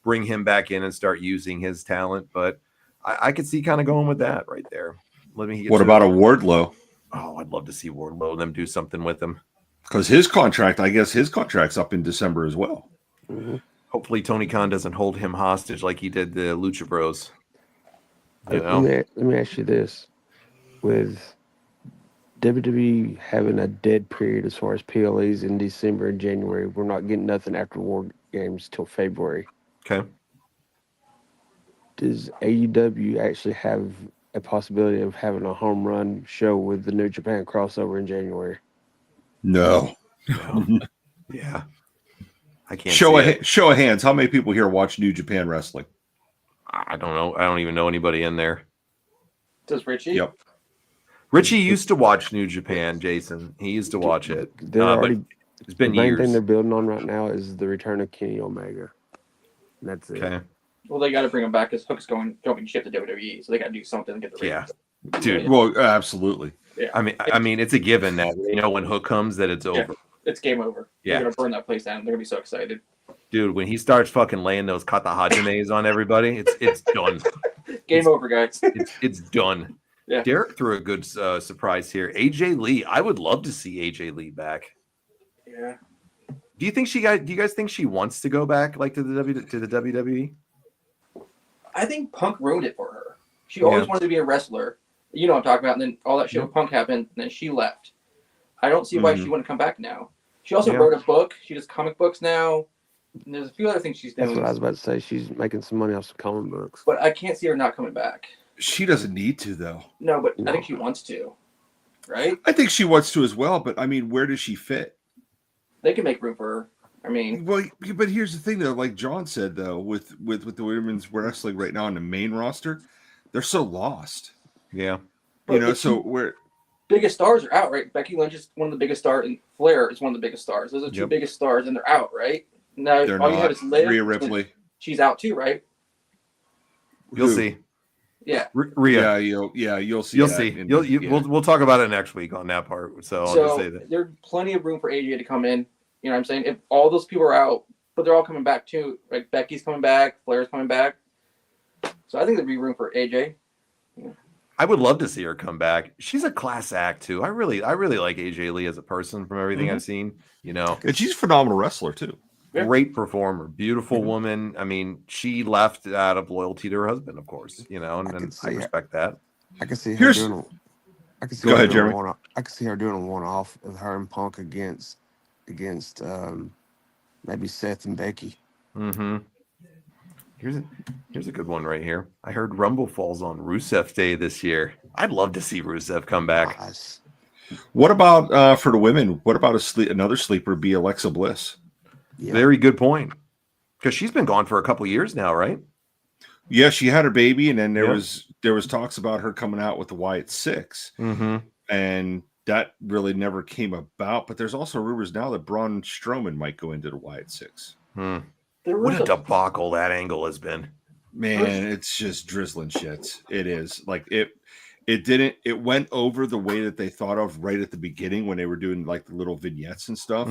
bring him back in and start using his talent. But I could see kind of going with that right there. What about a Wardlow? Oh, I'd love to see Wardlow, them do something with him. Because his contract's up in December as well. Hopefully Tony Khan doesn't hold him hostage like he did the Lucha Bros. Let me ask you this. With WWE having a dead period as far as PLEs in December and January. We're not getting nothing after War Games till February. Okay. Does AEW actually have a possibility of having a home run show with the New Japan crossover in January? No. Yeah. I can't show of hands. How many people here watch New Japan wrestling? I don't know. I don't even know anybody in there. Does Richie? Yep. Richie used to watch New Japan, Jason. He used to watch it. But it's been the main years. thing they're building on right now is the return of Kenny Omega. And that's it. Okay. Well, they got to bring him back because Hook's jumping ship to WWE, so they got to do something to get the ratings. Dude. Well, absolutely. Yeah. I mean, it's a given that when Hook comes, that it's over. It's game over. Yeah. They're gonna burn that place down. They're gonna be so excited. Dude, when he starts fucking laying those kata hajimes on everybody, it's done. Game over, guys. It's done. Yeah. Derek threw a good surprise here. AJ Lee. I would love to see AJ Lee back. Yeah. Do you guys think she wants to go back like to the WWE? I think Punk ruined it for her. She always wanted to be a wrestler. You know what I'm talking about. And then all that shit with Punk happened, and then she left. I don't see why she wouldn't come back now. She also wrote a book. She does comic books now. And there's a few other things she's doing. That's what I was about to say. She's making some money off some comic books. But I can't see her not coming back. She doesn't need to, though. No, but I think she wants to. Right? I think she wants to as well, but I mean, where does she fit? They can make room for her. I mean, well, but here's the thing, though. Like John said, though, with the women's wrestling right now on the main roster, they're so lost. Yeah, you know. So where biggest stars are out, right? Becky Lynch is one of the biggest stars, and Flair is one of the biggest stars. Those are two biggest stars, and they're out, right? Now they're all not. You have is Liv. Rhea Ripley. She's out too, right? You'll see. Yeah. Rhea. You'll see. You'll see. We'll talk about it next week on that part. So I'll just say that there's plenty of room for AJ to come in. You know what I'm saying? If all those people are out, but they're all coming back too. Like Becky's coming back, Flair's coming back. So I think there'd be room for AJ. Yeah. I would love to see her come back. She's a class act too. I really like AJ Lee as a person from everything I've seen. You know, and she's a phenomenal wrestler too. Great performer, beautiful woman. I mean, she left out of loyalty to her husband, of course. You know, and I respect that. I can see her doing. I can see Go ahead, Jeremy. I can see her doing a one-off with her and Punk against maybe Seth and Becky. Mm-hmm. Here's a good one right here. I heard Rumble falls on Rusev Day this year. I'd love to see Rusev come back. Nice. What about for the women? What about another sleeper? Be Alexa Bliss. Yeah. Very good point. Because she's been gone for a couple years now, right? Yeah, she had her baby, and then there was talks about her coming out with the Wyatt Six, and that really never came about. But there's also rumors now that Braun Strowman might go into the Wyatt Six. What a debacle that angle has been. Man, it's just drizzling shits. It is like it went over the way that they thought of right at the beginning when they were doing like the little vignettes and stuff.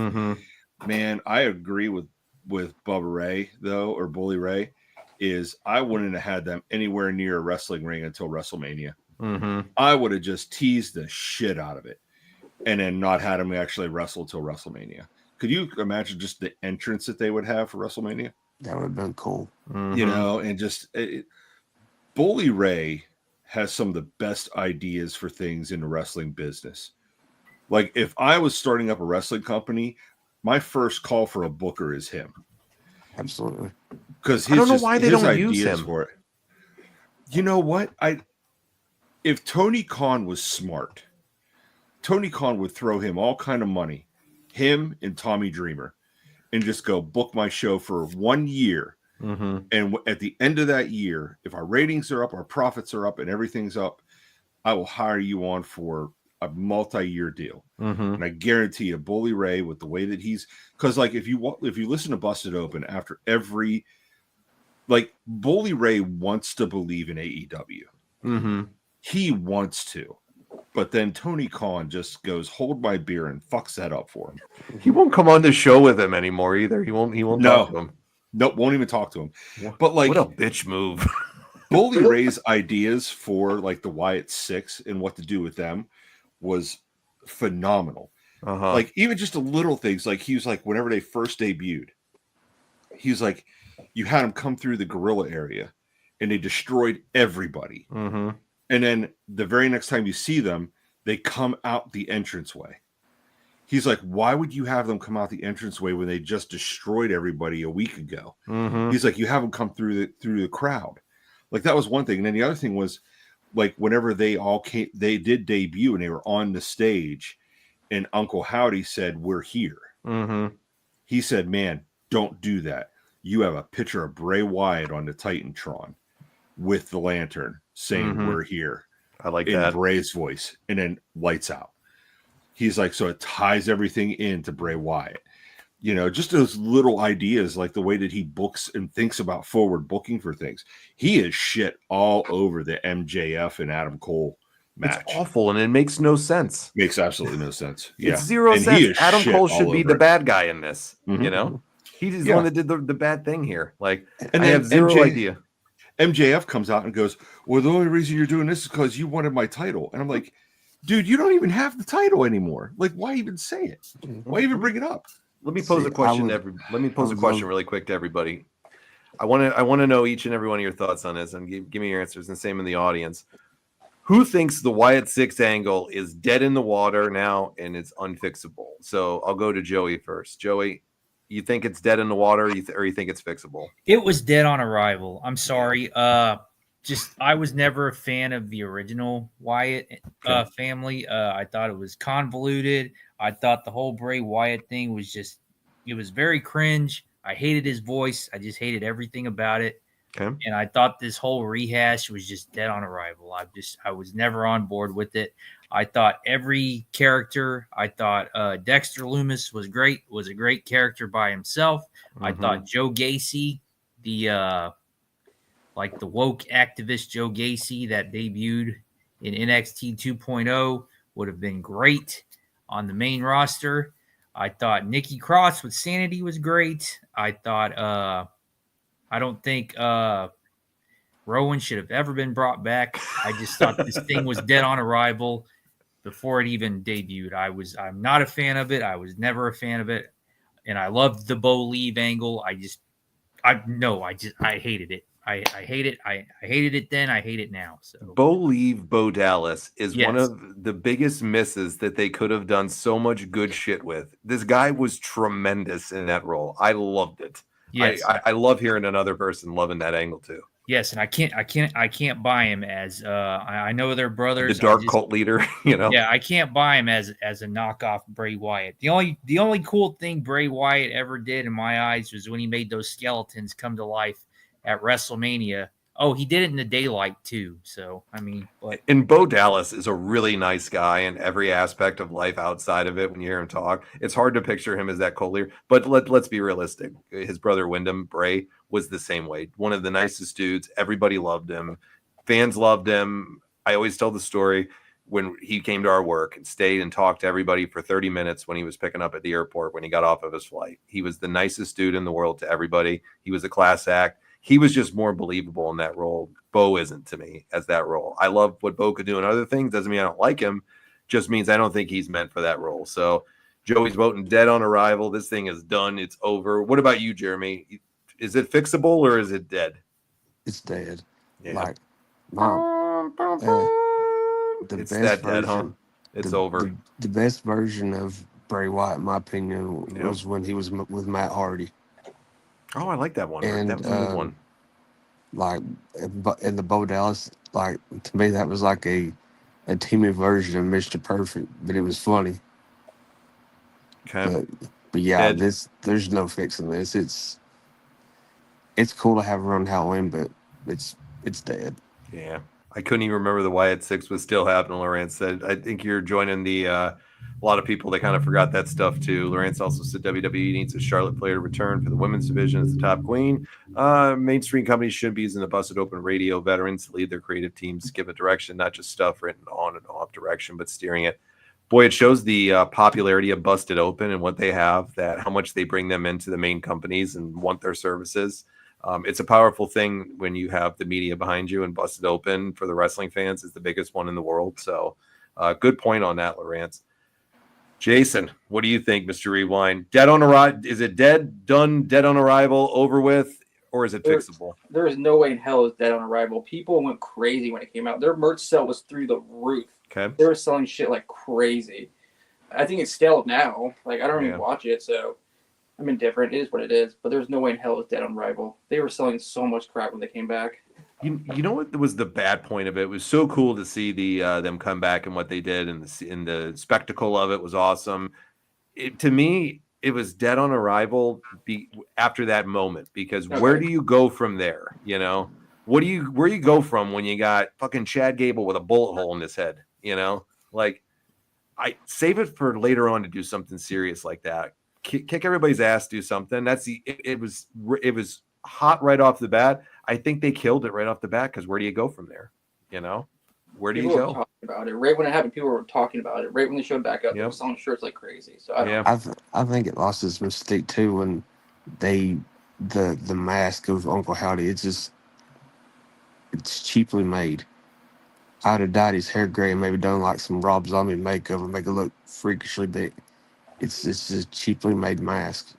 Man, I agree with Bubba Ray though, or Bully Ray. Is I wouldn't have had them anywhere near a wrestling ring until WrestleMania. I would have just teased the shit out of it, and then not had them actually wrestle till WrestleMania. Could you imagine just the entrance that they would have for WrestleMania? That would have been cool. You know, and just Bully Ray has some of the best ideas for things in the wrestling business. Like if I was starting up a wrestling company, my first call for a booker is him. Absolutely. Because I don't know why they don't use him for it. You know what? If Tony Khan was smart, Tony Khan would throw him all kind of money, him and Tommy Dreamer, and just go book my show for 1 year. And at the end of that year, if our ratings are up, our profits are up, and everything's up, I will hire you on for a multi-year deal. And I guarantee you, Bully Ray, with the way that he's, because like if you listen to Busted Open after every, like Bully Ray wants to believe in AEW. He wants to, but then Tony Khan just goes, hold my beer, and fucks that up for him. He won't come on the show with him anymore either. He won't talk to him. Nope, won't even talk to him. But like, what a bitch move. Bully Ray's ideas for like the Wyatt Six and what to do with them was phenomenal. Like even just the little things, like he was like, whenever they first debuted, he was like, you had them come through the gorilla area and they destroyed everybody. And then the very next time you see them, they come out the entranceway. He's like, why would you have them come out the entranceway when they just destroyed everybody a week ago? Mm-hmm. He's like, you have them come through the crowd. Like, that was one thing. And then the other thing was, like, whenever they all came, they did debut and they were on the stage, and Uncle Howdy said, we're here. Mm-hmm. He said, man, don't do that. You have a picture of Bray Wyatt on the Titantron with the lantern saying, we're here. I like in that. Bray's voice, and then lights out. He's like, so it ties everything into Bray Wyatt. You know, just those little ideas, like the way that he books and thinks about forward booking for things. He is shit all over the MJF and Adam Cole match. It's awful, and it makes no sense. Makes absolutely no sense. Yeah. It's zero and sense. Adam Cole should be the bad guy in this. Mm-hmm. You know, he's the one that did the bad thing here. Like, and I have zero idea. MJF comes out and goes, well, the only reason you're doing this is because you wanted my title. And I'm like, dude, you don't even have the title anymore. Like, why even say it? Why even bring it up? Let me pose a question. Let me pose a question really quick to everybody. I want to know each and every one of your thoughts on this, and give me your answers. And same in the audience. Who thinks the Wyatt 6 angle is dead in the water now and it's unfixable? So I'll go to Joey first. Joey, you think it's dead in the water, or you think it's fixable? It was dead on arrival. I'm sorry. I was never a fan of the original Wyatt family. I thought it was convoluted. I thought the whole Bray Wyatt thing was it was very cringe. I hated his voice. I just hated everything about it. Okay. And I thought this whole rehash was just dead on arrival. I was never on board with it. I thought every character, Dexter Lumis was a great character by himself. Mm-hmm. I thought Joe Gacy, the woke activist Joe Gacy that debuted in NXT 2.0 would have been great on the main roster. I thought Nikki Cross with Sanity was great. I thought I don't think Rowan should have ever been brought back. I just thought this thing was dead on arrival before it even debuted. I'm not a fan of it. I was never a fan of it. And I loved the Bo Leave angle. I hated it. I hate it. I hated it then. I hate it now. So Bo Dallas is one of the biggest misses that they could have done so much good shit with. This guy was tremendous in that role. I loved it. Yes. I love hearing another person loving that angle too. Yes, and I can't buy him as I know they're brothers. The dark cult leader, you know. Yeah, I can't buy him as a knockoff Bray Wyatt. The only cool thing Bray Wyatt ever did in my eyes was when he made those skeletons come to life at WrestleMania. Oh, he did it in the daylight too. So and Bo Dallas is a really nice guy in every aspect of life outside of it. When you hear him talk, it's hard to picture him as that cult leader. But let's be realistic. His brother Wyndham Bray was the same way. One of the nicest dudes. Everybody loved him. Fans loved him. I always tell the story when he came to our work and stayed and talked to everybody for 30 minutes when he was picking up at the airport when he got off of his flight. He was the nicest dude in the world to everybody. He was a class act. He was just more believable in that role. Bo isn't to me as that role. I love what Bo could do in other things. Doesn't mean I don't like him. Just means I don't think he's meant for that role. So Joey's voting dead on arrival. This thing is done. It's over. What about you, Jeremy? Is it fixable or is it dead? It's dead. Yeah. It's that dead, huh? It's over. The best version of Bray Wyatt, in my opinion, was when he was with Matt Hardy. Oh, I like that one. And, that was a good one. Like in the Bo Dallas, like to me that was like a teamy version of Mr. Perfect, but it was funny. Okay. But yeah, there's no fixing this. It's cool to have her on Halloween, but it's dead. Yeah. I couldn't even remember the Wyatt 6 was still happening. Lawrence said, I think you're joining the a lot of people that kind of forgot that stuff too. Lawrence also said WWE needs a Charlotte Flair to return for the women's division as the top queen. Mainstream companies should be using the Busted Open radio veterans to lead their creative teams, give a direction, not just stuff written on and off direction, but steering it. Boy, it shows the popularity of Busted Open and what they have, that how much they bring them into the main companies and want their services. It's a powerful thing when you have the media behind you, and Busted Open for the wrestling fans is the biggest one in the world. So good point on that, Lawrence. Jason, what do you think, Mr. Rewind? Dead on arrival? Is it dead, done, dead on arrival, over with? or is it fixable? There is no way in hell it's Dead on Arrival. People went crazy when it came out. Their merch sale was through the roof. Okay. They were selling shit like crazy. I think it's stale now. Like, I don't even watch it, so I'm indifferent. It is what it is. But there's no way in hell it's Dead on Arrival. They were selling so much crap when they came back. You know what was the bad point of it? It was so cool to see them come back and what they did, and the spectacle of it was awesome. To me, it was Dead on Arrival after that moment, because where do you go from there? You know, where do you go from when you got fucking Chad Gable with a bullet hole in his head? You know, like, I save it for later on to do something serious like that. Kick everybody's ass, do something. It was hot right off the bat. I think they killed it right off the bat, because where do you go from there? You know, where do you go? Talking about it right when it happened. People were talking about it right when they showed back up. They were selling shirts like crazy. So I think it lost its mystique too when the mask of Uncle Howdy. It's cheaply made. I'd have dyed his hair gray and maybe done like some Rob Zombie makeup and make it look freakishly big. It's just cheaply made mask.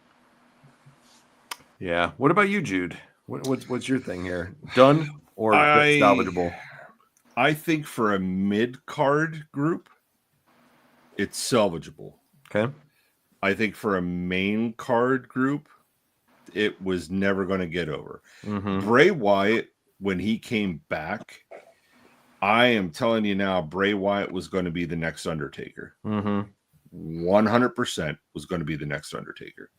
Yeah. What about you, Jude? What's your thing here? Done or salvageable? I think for a mid-card group, it's salvageable. Okay. I think for a main card group, it was never going to get over. Mm-hmm. Bray Wyatt, when he came back, I am telling you now, Bray Wyatt was going to be the next Undertaker. Mm-hmm. 100% was going to be the next Undertaker.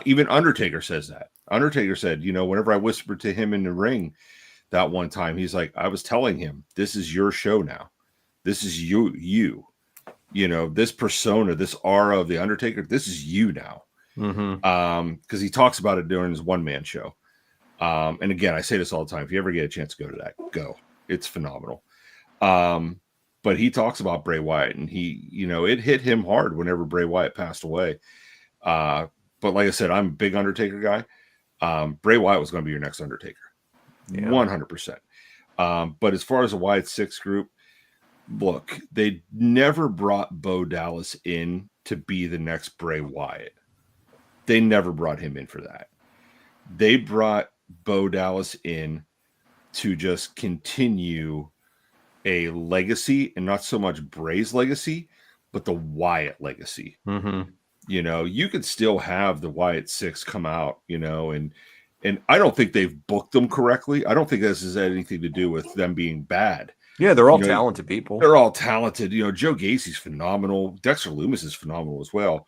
Even Undertaker says that. Undertaker said, whenever I whispered to him in the ring that one time, he's like, I was telling him, this is your show now. This is you. This persona, this aura of the Undertaker, this is you now. Mm-hmm. Because he talks about it during his one-man show. And again, I say this all the time. If you ever get a chance to go to that, go. It's phenomenal. But he talks about Bray Wyatt, and it hit him hard whenever Bray Wyatt passed away. But like I said, I'm a big Undertaker guy. Bray Wyatt was going to be your next Undertaker. 100%. But as far as the Wyatt Six group, look, they never brought Bo Dallas in to be the next Bray Wyatt. They never brought him in for that. They brought Bo Dallas in to just continue a legacy, and not so much Bray's legacy, but the Wyatt legacy. Mm-hmm. You could still have the Wyatt Six come out, and I don't think they've booked them correctly. I don't think this has anything to do with them being bad. Yeah, they're all talented people. They're all talented. Joe Gacy's phenomenal. Dexter Lumis is phenomenal as well.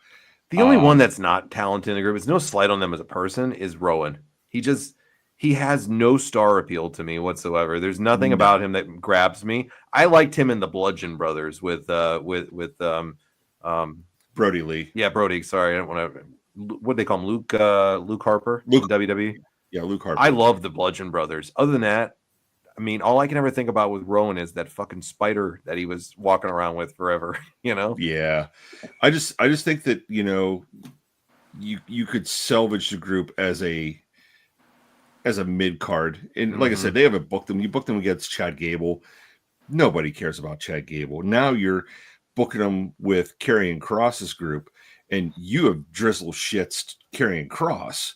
The only one that's not talented in the group, is no slight on them as a person, is Rowan. He has no star appeal to me whatsoever. There's nothing about him that grabs me. I liked him in the Bludgeon Brothers with Brody Lee. Yeah, Brody. Sorry, I don't want to. What do they call him? Luke Harper. In WWE. Yeah, Luke Harper. I love the Bludgeon Brothers. Other than that, I mean, all I can ever think about with Rowan is that fucking spider that he was walking around with forever. Yeah, I just think that you could salvage the group as a mid card, and like I said, they haven't booked them. You booked them against Chad Gable. Nobody cares about Chad Gable. Now you're booking them with Karrion Kross's group, and you have drizzle shits Karrion Kross,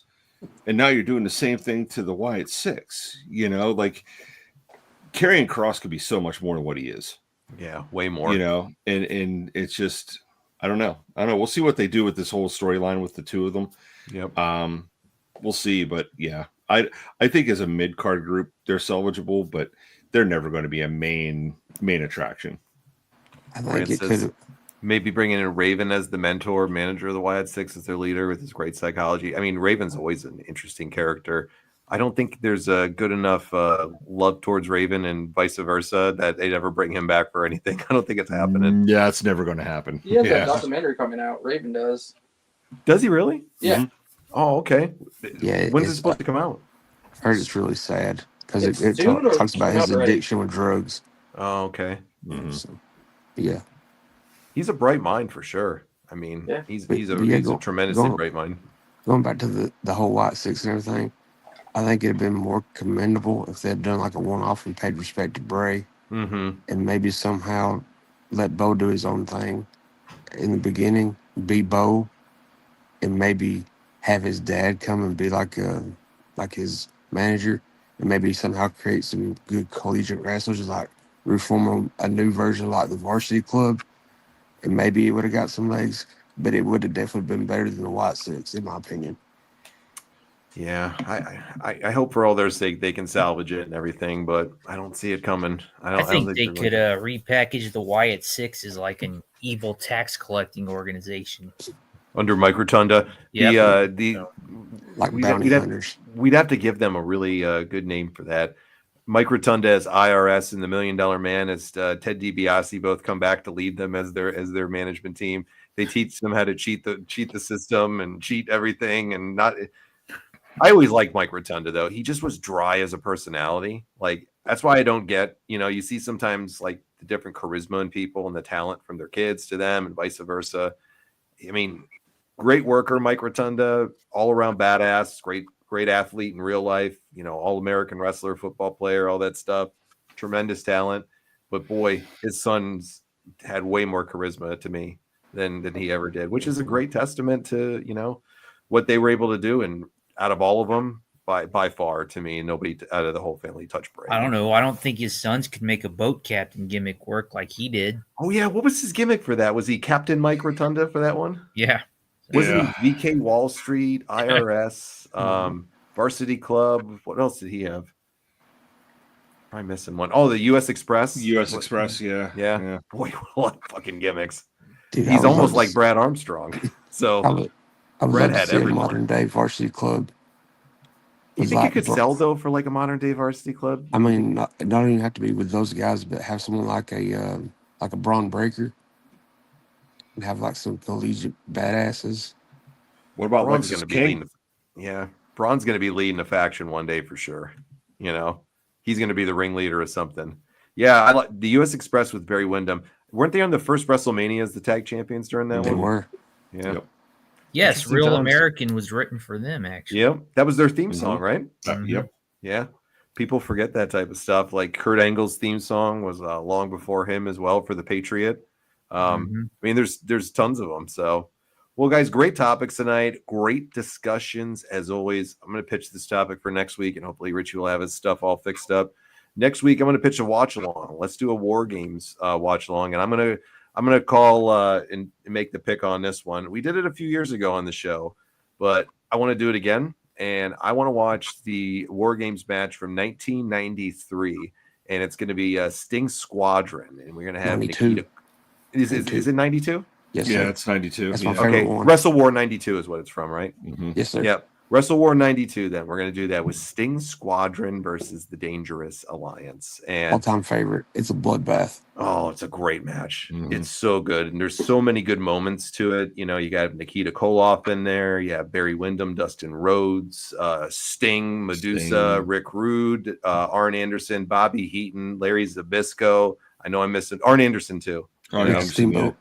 and now you're doing the same thing to the Wyatt Six. Like, Karrion Kross could be so much more than what he is. Yeah, way more. And it's just, I don't know. We'll see what they do with this whole storyline with the two of them. Yep. We'll see, but yeah, I think as a mid card group, they're salvageable, but they're never going to be a main attraction. I think it could maybe bringing in Raven as the mentor, manager of the Wyatt Six as their leader with his great psychology. I mean, Raven's always an interesting character. I don't think there's a good enough love towards Raven and vice versa that they'd ever bring him back for anything. I don't think it's happening. Yeah, it's never going to happen. He has a documentary coming out. Raven does. Does he really? Yeah. Mm-hmm. Oh, okay. Yeah. When's it supposed to come out? I heard it's really sad because it talks about his addiction with drugs. Oh, okay. Mm-hmm. So, yeah. He's a bright mind for sure. I mean, he's a tremendously bright mind. Going back to the whole Wyatt Six and everything, I think it'd have been more commendable if they had done like a one-off and paid respect to Bray, and maybe somehow let Bo do his own thing in the beginning, be Bo, and maybe have his dad come and be like like his manager, and maybe somehow create some good collegiate wrestlers, just like reform a new version of like the varsity club, and maybe it would have got some legs, but it would have definitely been better than the White Six, in my opinion. Yeah, I hope for all their sake they can salvage it and everything, but I don't see it coming. I think they could repackage the Wyatt Six as like an evil tax collecting organization under Mike Rotunda. Yep. Like bounty hunters. We'd have to give them a really good name for that. Mike Rotunda as IRS and the $1 Million Man as Ted DiBiase both come back to lead them as their management team. They teach them how to cheat the system and cheat everything and not. I always liked Mike Rotunda though. He just was dry as a personality. Like that's why I don't get. You see sometimes like the different charisma in people and the talent from their kids to them and vice versa. I mean, great worker, Mike Rotunda, all around badass, great athlete in real life, all-American wrestler, football player, all that stuff. Tremendous talent. But boy, his sons had way more charisma to me than he ever did, which is a great testament to, what they were able to do. And out of all of them, by far, to me, nobody out of the whole family touched Brady. I don't know. I don't think his sons could make a boat captain gimmick work like he did. Oh, yeah. What was his gimmick for that? Was he Captain Mike Rotunda for that one? Yeah. Wasn't he VK Wall Street, IRS, Varsity Club? What else did he have? I'm missing one. Oh, the U.S. Express. Yeah. Boy, what a lot of fucking gimmicks. Dude, he's almost like Brad Armstrong. So I would Brad love to had see a everyone. modern day varsity club. You think it could sell though for like a modern day varsity club? I mean, not even have to be with those guys, but have someone like a Braun Breaker, and have like some collegiate badasses. What about Braun's going to be leading? Braun's going to be leading a faction one day for sure. He's going to be the ringleader or something. Yeah, I like the U.S. Express with Barry Windham. Weren't they on the first WrestleMania as the tag champions during that one? They were. Yeah. Yep. Yes, Real American was written for them, actually. Yep. That was their theme song, right? Yep. Yeah. People forget that type of stuff. Like Kurt Angle's theme song was long before him as well for the Patriot. I mean, there's tons of them. So, well, guys, great topics tonight. Great discussions as always. I'm going to pitch this topic for next week, and hopefully Richie will have his stuff all fixed up. Next week, I'm going to pitch a watch along. Let's do a War Games watch along, and I'm going to call and make the pick on this one. We did it a few years ago on the show, but I want to do it again, and I want to watch the War Games match from 1993, and it's going to be Sting Squadron, and we're going to have 92. Nikita. Is it 92? Yes, yeah, sir. it's 92. That's my favorite one. Wrestle War 92 is what it's from, right? Mm-hmm. Yes, sir. Yep. Wrestle War 92, then. We're going to do that with Sting Squadron versus the Dangerous Alliance. And all-time favorite. It's a bloodbath. oh, it's a great match. Mm-hmm. It's so good. And there's so many good moments to it. You got Nikita Koloff in there. You have Barry Windham, Dustin Rhodes, Sting, Medusa, Rick Rude, Arn Anderson, Bobby Heaton, Larry Zbyszko. I know I'm missing Arn Anderson, too. Steamboat.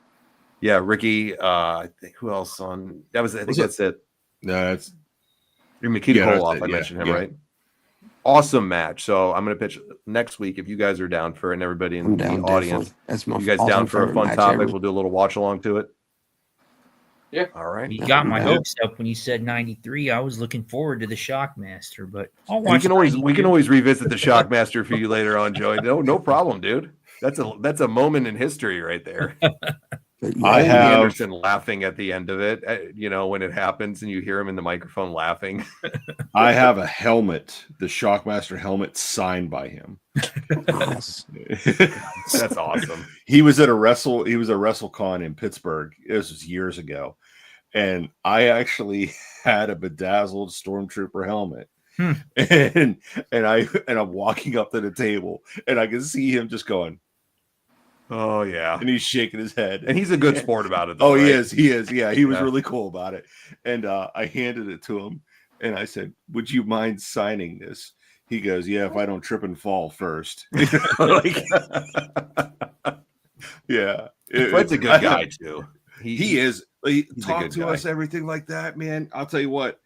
Yeah, Ricky. I think who else on that was? I think that's it. No, it's Nikita Koloff. I mentioned him, right? Awesome match. So I'm going to pitch next week if you guys are down for it, and everybody in the audience. That's my you guys down for a fun topic? We'll do a little watch along to it. Yeah. All right. You got my hopes up when you said 93. I was looking forward to the Shockmaster, but I'll we watch. can always revisit the Shockmaster for you later on, Joey. No problem, dude. That's a moment in history right there. I have Anderson laughing at the end of it, when it happens and you hear him in the microphone laughing. I have a helmet, the Shockmaster helmet signed by him. That's awesome. He was at a WrestleCon in Pittsburgh. This was years ago. And I actually had a bedazzled Stormtrooper helmet. And I'm walking up to the table and I can see him just going, oh yeah, and he's shaking his head, and he's a good sport about it. Though, right? He is. Yeah, he was really cool about it. And I handed it to him, and I said, "Would you mind signing this?" He goes, "Yeah, if I don't trip and fall first." Yeah, Fred's a good guy too. He is. He talked to us, everything like that, man. I'll tell you what,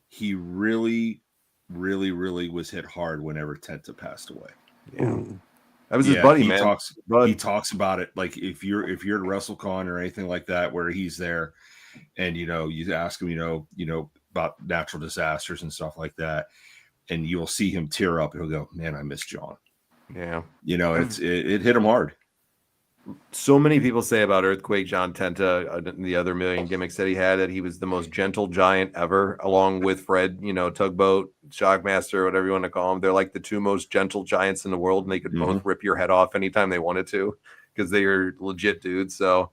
he really, really, really was hit hard whenever Tenta passed away. Yeah. That was his buddy, man. He talks about it like if you're at WrestleCon or anything like that where he's there, and you ask him, about natural disasters and stuff like that, and you'll see him tear up. He'll go, man, I miss John. Yeah. It hit him hard. So many people say about Earthquake John Tenta, the other million gimmicks that he had, that he was the most gentle giant ever, along with Fred, Tugboat, Shockmaster, whatever you want to call them. They're like the two most gentle giants in the world, and they could both rip your head off anytime they wanted to because they are legit dudes. So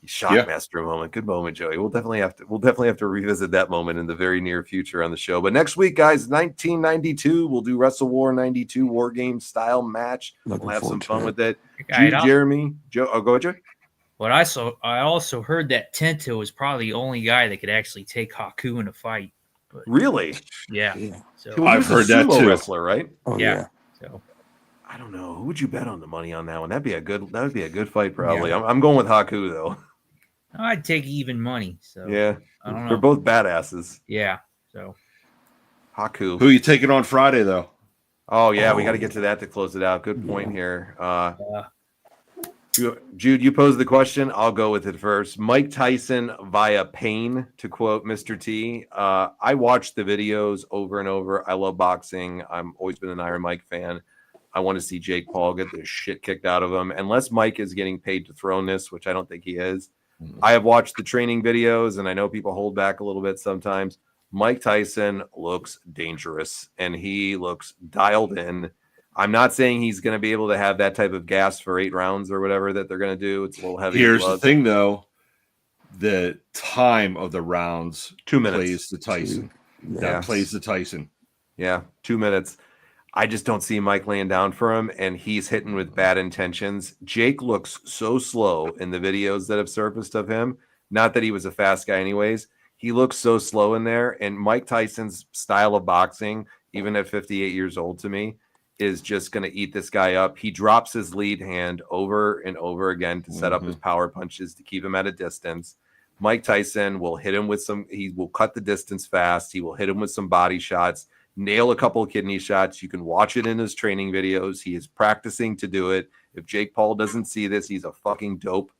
Shockmaster moment. Good moment, Joey. We'll definitely have to revisit that moment in the very near future on the show. But next week, guys, 1992, we'll do Wrestle War 92 War Games style match. We'll have some fun with it. Jeremy, Joe, go ahead, Joe. But I also heard that Tenta was probably the only guy that could actually take Haku in a fight. But, really? Yeah. So I've heard that too. Wrestler, right? Oh yeah. So I don't know. Who would you bet on the money on that one? That would be a good fight, probably. Yeah. I'm going with Haku though. I'd take even money. So yeah, I don't know. They're both badasses. Yeah. So Haku. Who are you taking on Friday though? Oh yeah, we got to get to that to close it out. Good point here. Jude, you posed the question. I'll go with it first. Mike Tyson via pain, to quote Mr. T. I watch the videos over and over. I love boxing. I've always been an Iron Mike fan. I want to see Jake Paul get the shit kicked out of him. Unless Mike is getting paid to throw in this, which I don't think he is. I have watched the training videos, and I know people hold back a little bit sometimes. Mike Tyson looks dangerous, and he looks dialed in. I'm not saying he's going to be able to have that type of gas for 8 rounds or whatever that they're going to do. It's a little heavy. Here's the thing, though. The time of the rounds 2 minutes. Plays the Tyson. That plays the Tyson. Yeah, 2 minutes. I just don't see Mike laying down for him, and he's hitting with bad intentions. Jake looks so slow in the videos that have surfaced of him. Not that he was a fast guy anyways. He looks so slow in there, and Mike Tyson's style of boxing, even at 58 years old to me, is just going to eat this guy up. He drops his lead hand over and over again to set up his power punches to keep him at a distance. Mike Tyson will hit him with he will cut the distance fast. He will hit him with some body shots. Nail a couple of kidney shots. You can watch it in his training videos. He is practicing to do it. If Jake Paul doesn't see this, he's a fucking dope,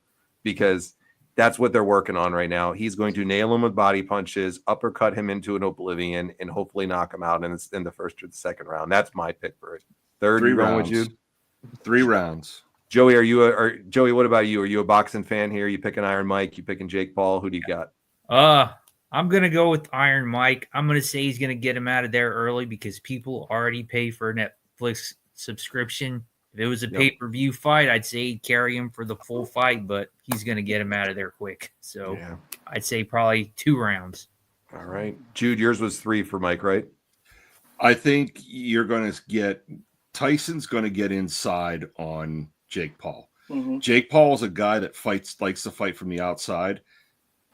because that's what they're working on right now. He's going to nail him with body punches, uppercut him into an oblivion, and hopefully knock him out in the first or the second round. That's my pick for it. Third, 3 rounds. With you? 3 rounds. Joey, Joey, what about you? Are you a boxing fan here? You picking Iron Mike? You picking Jake Paul? Who do you got? I'm going to go with Iron Mike. I'm going to say he's going to get him out of there early because people already pay for a Netflix subscription. If it was a pay-per-view fight, I'd say he'd carry him for the full fight, but he's going to get him out of there quick. So I'd say probably 2 rounds. All right. Jude, yours was 3 for Mike, right? I think Tyson's going to get inside on Jake Paul. Mm-hmm. Jake Paul is a guy that likes to fight from the outside.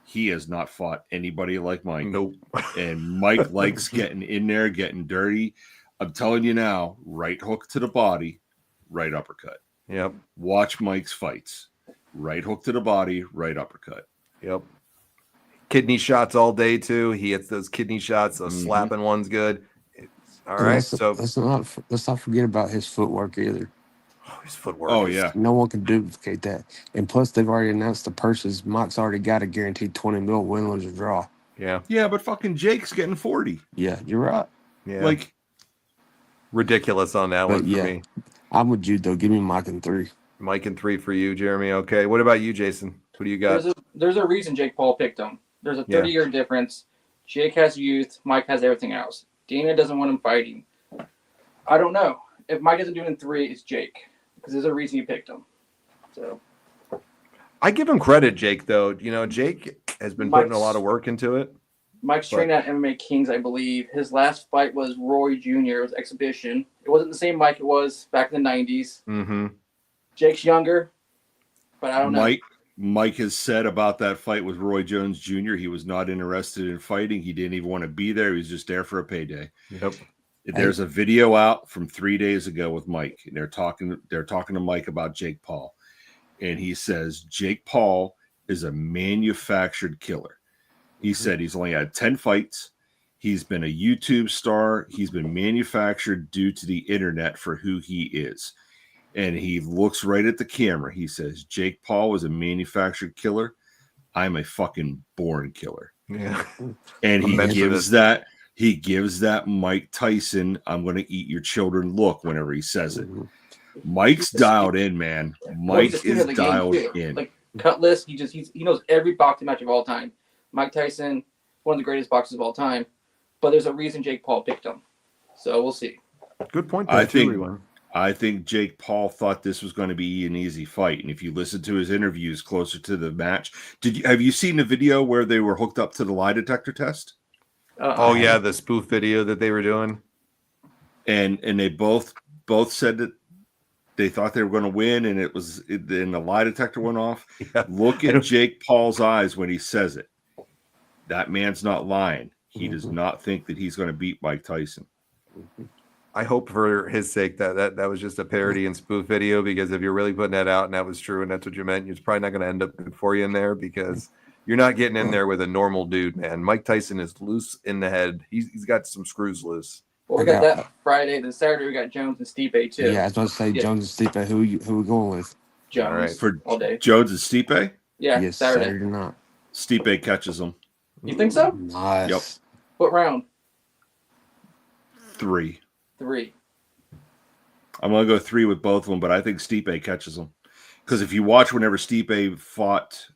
He has not fought anybody like Mike. Nope. And Mike likes getting in there, getting dirty. I'm telling you now, right hook to the body, right uppercut. Yep. Watch Mike's fights. Right hook to the body, right uppercut. Yep. Kidney shots all day, too. He hits those kidney shots. Those slapping one's good. All right. Let's not forget about his footwork either. His footwork. Oh, yeah. No one can duplicate that. And plus, they've already announced the purses. Mike's already got a guaranteed 20 mil win, lose, or draw. Yeah. Yeah, but fucking Jake's getting 40. Yeah, you're right. Yeah. Like, ridiculous on that one for me. I'm with you, though. Give me Mike in 3. Mike in 3 for you, Jeremy. Okay. What about you, Jason? Who do you got? There's a reason Jake Paul picked him. There's a 30-year difference. Jake has youth. Mike has everything else. Dana doesn't want him fighting. I don't know. If Mike doesn't do it in 3, it's Jake. Because there's a reason you picked him. So I give him credit, Jake, though. Jake has been putting a lot of work into it. Mike's training at MMA Kings, I believe. His last fight was Roy Jr. It was exhibition. It wasn't the same Mike it was back in the 90s. Mm-hmm. Jake's younger, but I don't know. Mike has said about that fight with Roy Jones Jr. he was not interested in fighting. He didn't even want to be there. He was just there for a payday. Yep. There's a video out from 3 days ago with Mike, and they're talking to Mike about Jake Paul, and he says Jake Paul is a manufactured killer. He said he's only had 10 fights. He's been a YouTube star. He's been manufactured due to the internet for who he is. And he looks right at the camera. He says, Jake Paul was a manufactured killer. I'm a fucking born killer. Yeah. And he he gives that Mike Tyson, I'm going to eat your children look whenever he says it. Mike's dialed in, man. Mike is dialed in. Like Cutlass, he knows every boxing match of all time. Mike Tyson, one of the greatest boxers of all time. But there's a reason Jake Paul picked him. So we'll see. Good point. I think Jake Paul thought this was going to be an easy fight, and if you listen to his interviews closer to the match, have you seen the video where they were hooked up to the lie detector test? Oh yeah, the spoof video that they were doing, and they both said that they thought they were going to win, and then the lie detector went off. Yeah. Look at Jake Paul's eyes when he says it. That man's not lying. He does not think that he's going to beat Mike Tyson. I hope for his sake that was just a parody and spoof video, because if you're really putting that out and that was true and that's what you meant, it's probably not going to end up good for you in there, because you're not getting in there with a normal dude, man. Mike Tyson is loose in the head. He's got some screws loose. Well, we got that Friday. Then Saturday we got Jones and Stipe too. Yeah, I was going to say Jones and Stipe. Who we going with? Jones. All right. For all day. Jones and Stipe? Yeah, yes, Saturday night. Stipe catches him. You think so? Nice. Yep. What round? 3. I'm going to go 3 with both of them, but I think Stipe catches them. Because if you watch whenever Stipe fought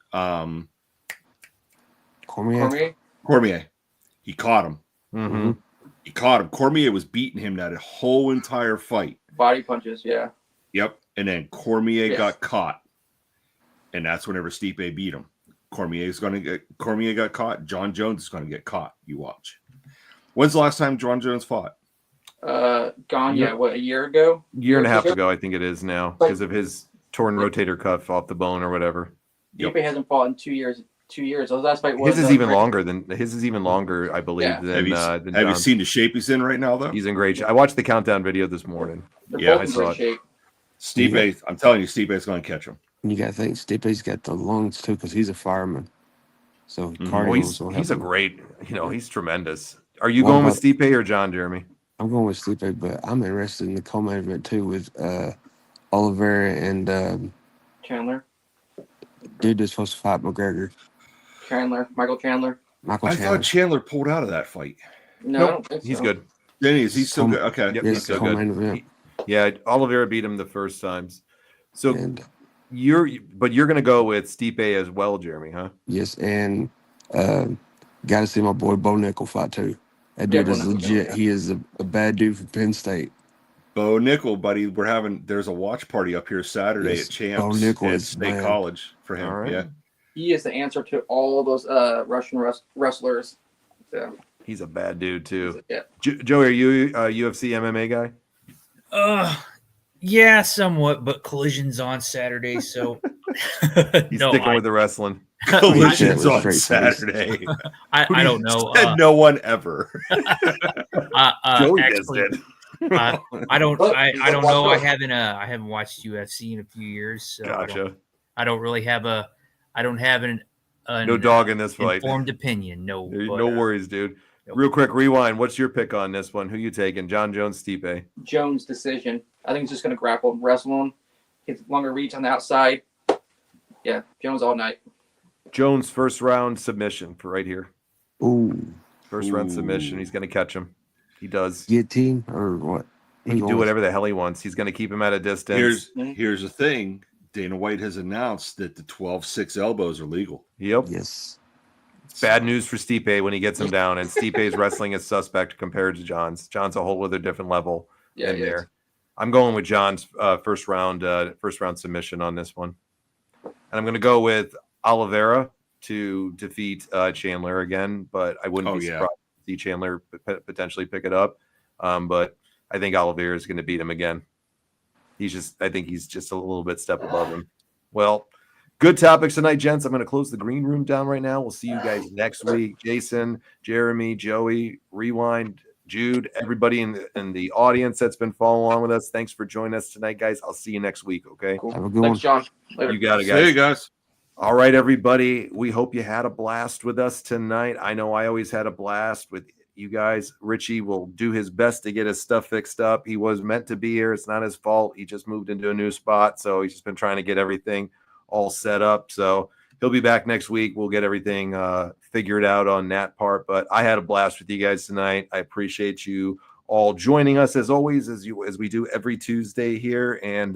Cormier, he caught him. Mm-hmm. He caught him. Cormier was beating him that whole entire fight. Body punches, yeah. Yep. And then Cormier got caught. And that's whenever Stipe beat him. Cormier got caught. John Jones is going to get caught. You watch. When's the last time John Jones fought? A year ago? Year and a half ago, I think it is now, because of his torn rotator cuff off the bone or whatever. Stipe hasn't fought in 2 years. 2 years. So last fight was his is even longer, I believe. Yeah. Than have you seen the shape he's in right now, though? He's in great shape. I watched the countdown video this morning. I saw it. Stipe, I'm telling you, Stipe's going to catch him. You got to think Stipe's got the lungs too, because he's a fireman. So he's a great. He's tremendous. Are you going with Stipe or John, Jeremy? I'm going with Stipe, but I'm interested in the co-main event too with Oliveira and Chandler. Dude that's supposed to fight McGregor. Michael Chandler. I thought Chandler pulled out of that fight. No, I don't think so. He's good. Then he's still good. Okay. Yep, he's still good. Event. Yeah, Oliveira beat him the first times. So you're going to go with Stipe as well, Jeremy, huh? Yes, and got to see my boy Bo Nickel fight too. That dude is legit. He is a bad dude from Penn State. Bo Nickel, buddy, there's a watch party up here Saturday at Champs Bo Nickel at State College for him. Right. Yeah, he is the answer to all those Russian wrestlers. So. He's a bad dude too. Yeah. Joey, are you a UFC MMA guy? Yeah, somewhat, but Collision's on Saturday, so he's sticking with the wrestling. Collision's on Saturday. I don't know. Said no one ever. Joey did. I don't know. I haven't watched UFC in a few years, so gotcha. I don't really have an no dog in this fight. Informed opinion. No worries, dude. Real quick, rewind. What's your pick on this one? Who you taking? John Jones, Stipe? Jones decision. I think he's just going to grapple him, wrestle him, get longer reach on the outside. Yeah, Jones all night. Jones first round submission for right here. Ooh. First round submission. He's going to catch him. He does. Guillotine or what? He can do whatever the hell he wants. He's going to keep him at a distance. Here's the thing. Dana White has announced that the 12-6 elbows are legal. Yep. Yes. It's bad news for Stipe when he gets him down, and Stipe's wrestling is suspect compared to John's. John's a whole other different level in there. I'm going with John's first round submission on this one, and I'm going to go with Oliveira to defeat Chandler again. But I wouldn't be surprised to see Chandler potentially pick it up. But I think Oliveira is going to beat him again. I think he's just a little bit step above him. Well, good topics tonight, gents. I'm going to close the green room down right now. We'll see you guys next week. Jason, Jeremy, Joey, Rewind, Jude, everybody in the audience that's been following along with us. Thanks for joining us tonight, guys. I'll see you next week, okay? Cool. Have a good Thanks, one. John. Later. You got it, guys. See you guys. All right, everybody. We hope you had a blast with us tonight. I know I always had a blast with you guys. Richie will do his best to get his stuff fixed up. He was meant to be here. It's not his fault. He just moved into a new spot, so he's just been trying to get everything all set up. So he'll be back next week. We'll get everything figured out on that part. But I had a blast with you guys tonight. I appreciate you all joining us as always, as we do every Tuesday here. And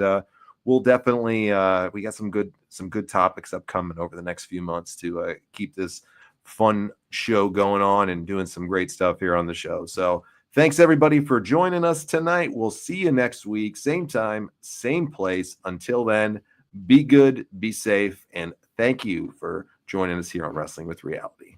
we'll definitely we got some good topics upcoming over the next few months to keep this fun show going on and doing some great stuff here on the show. So thanks everybody for joining us tonight. We'll see you next week, same time, same place. Until then, be good, be safe, and thank you for joining us here on Wrestling with Reality.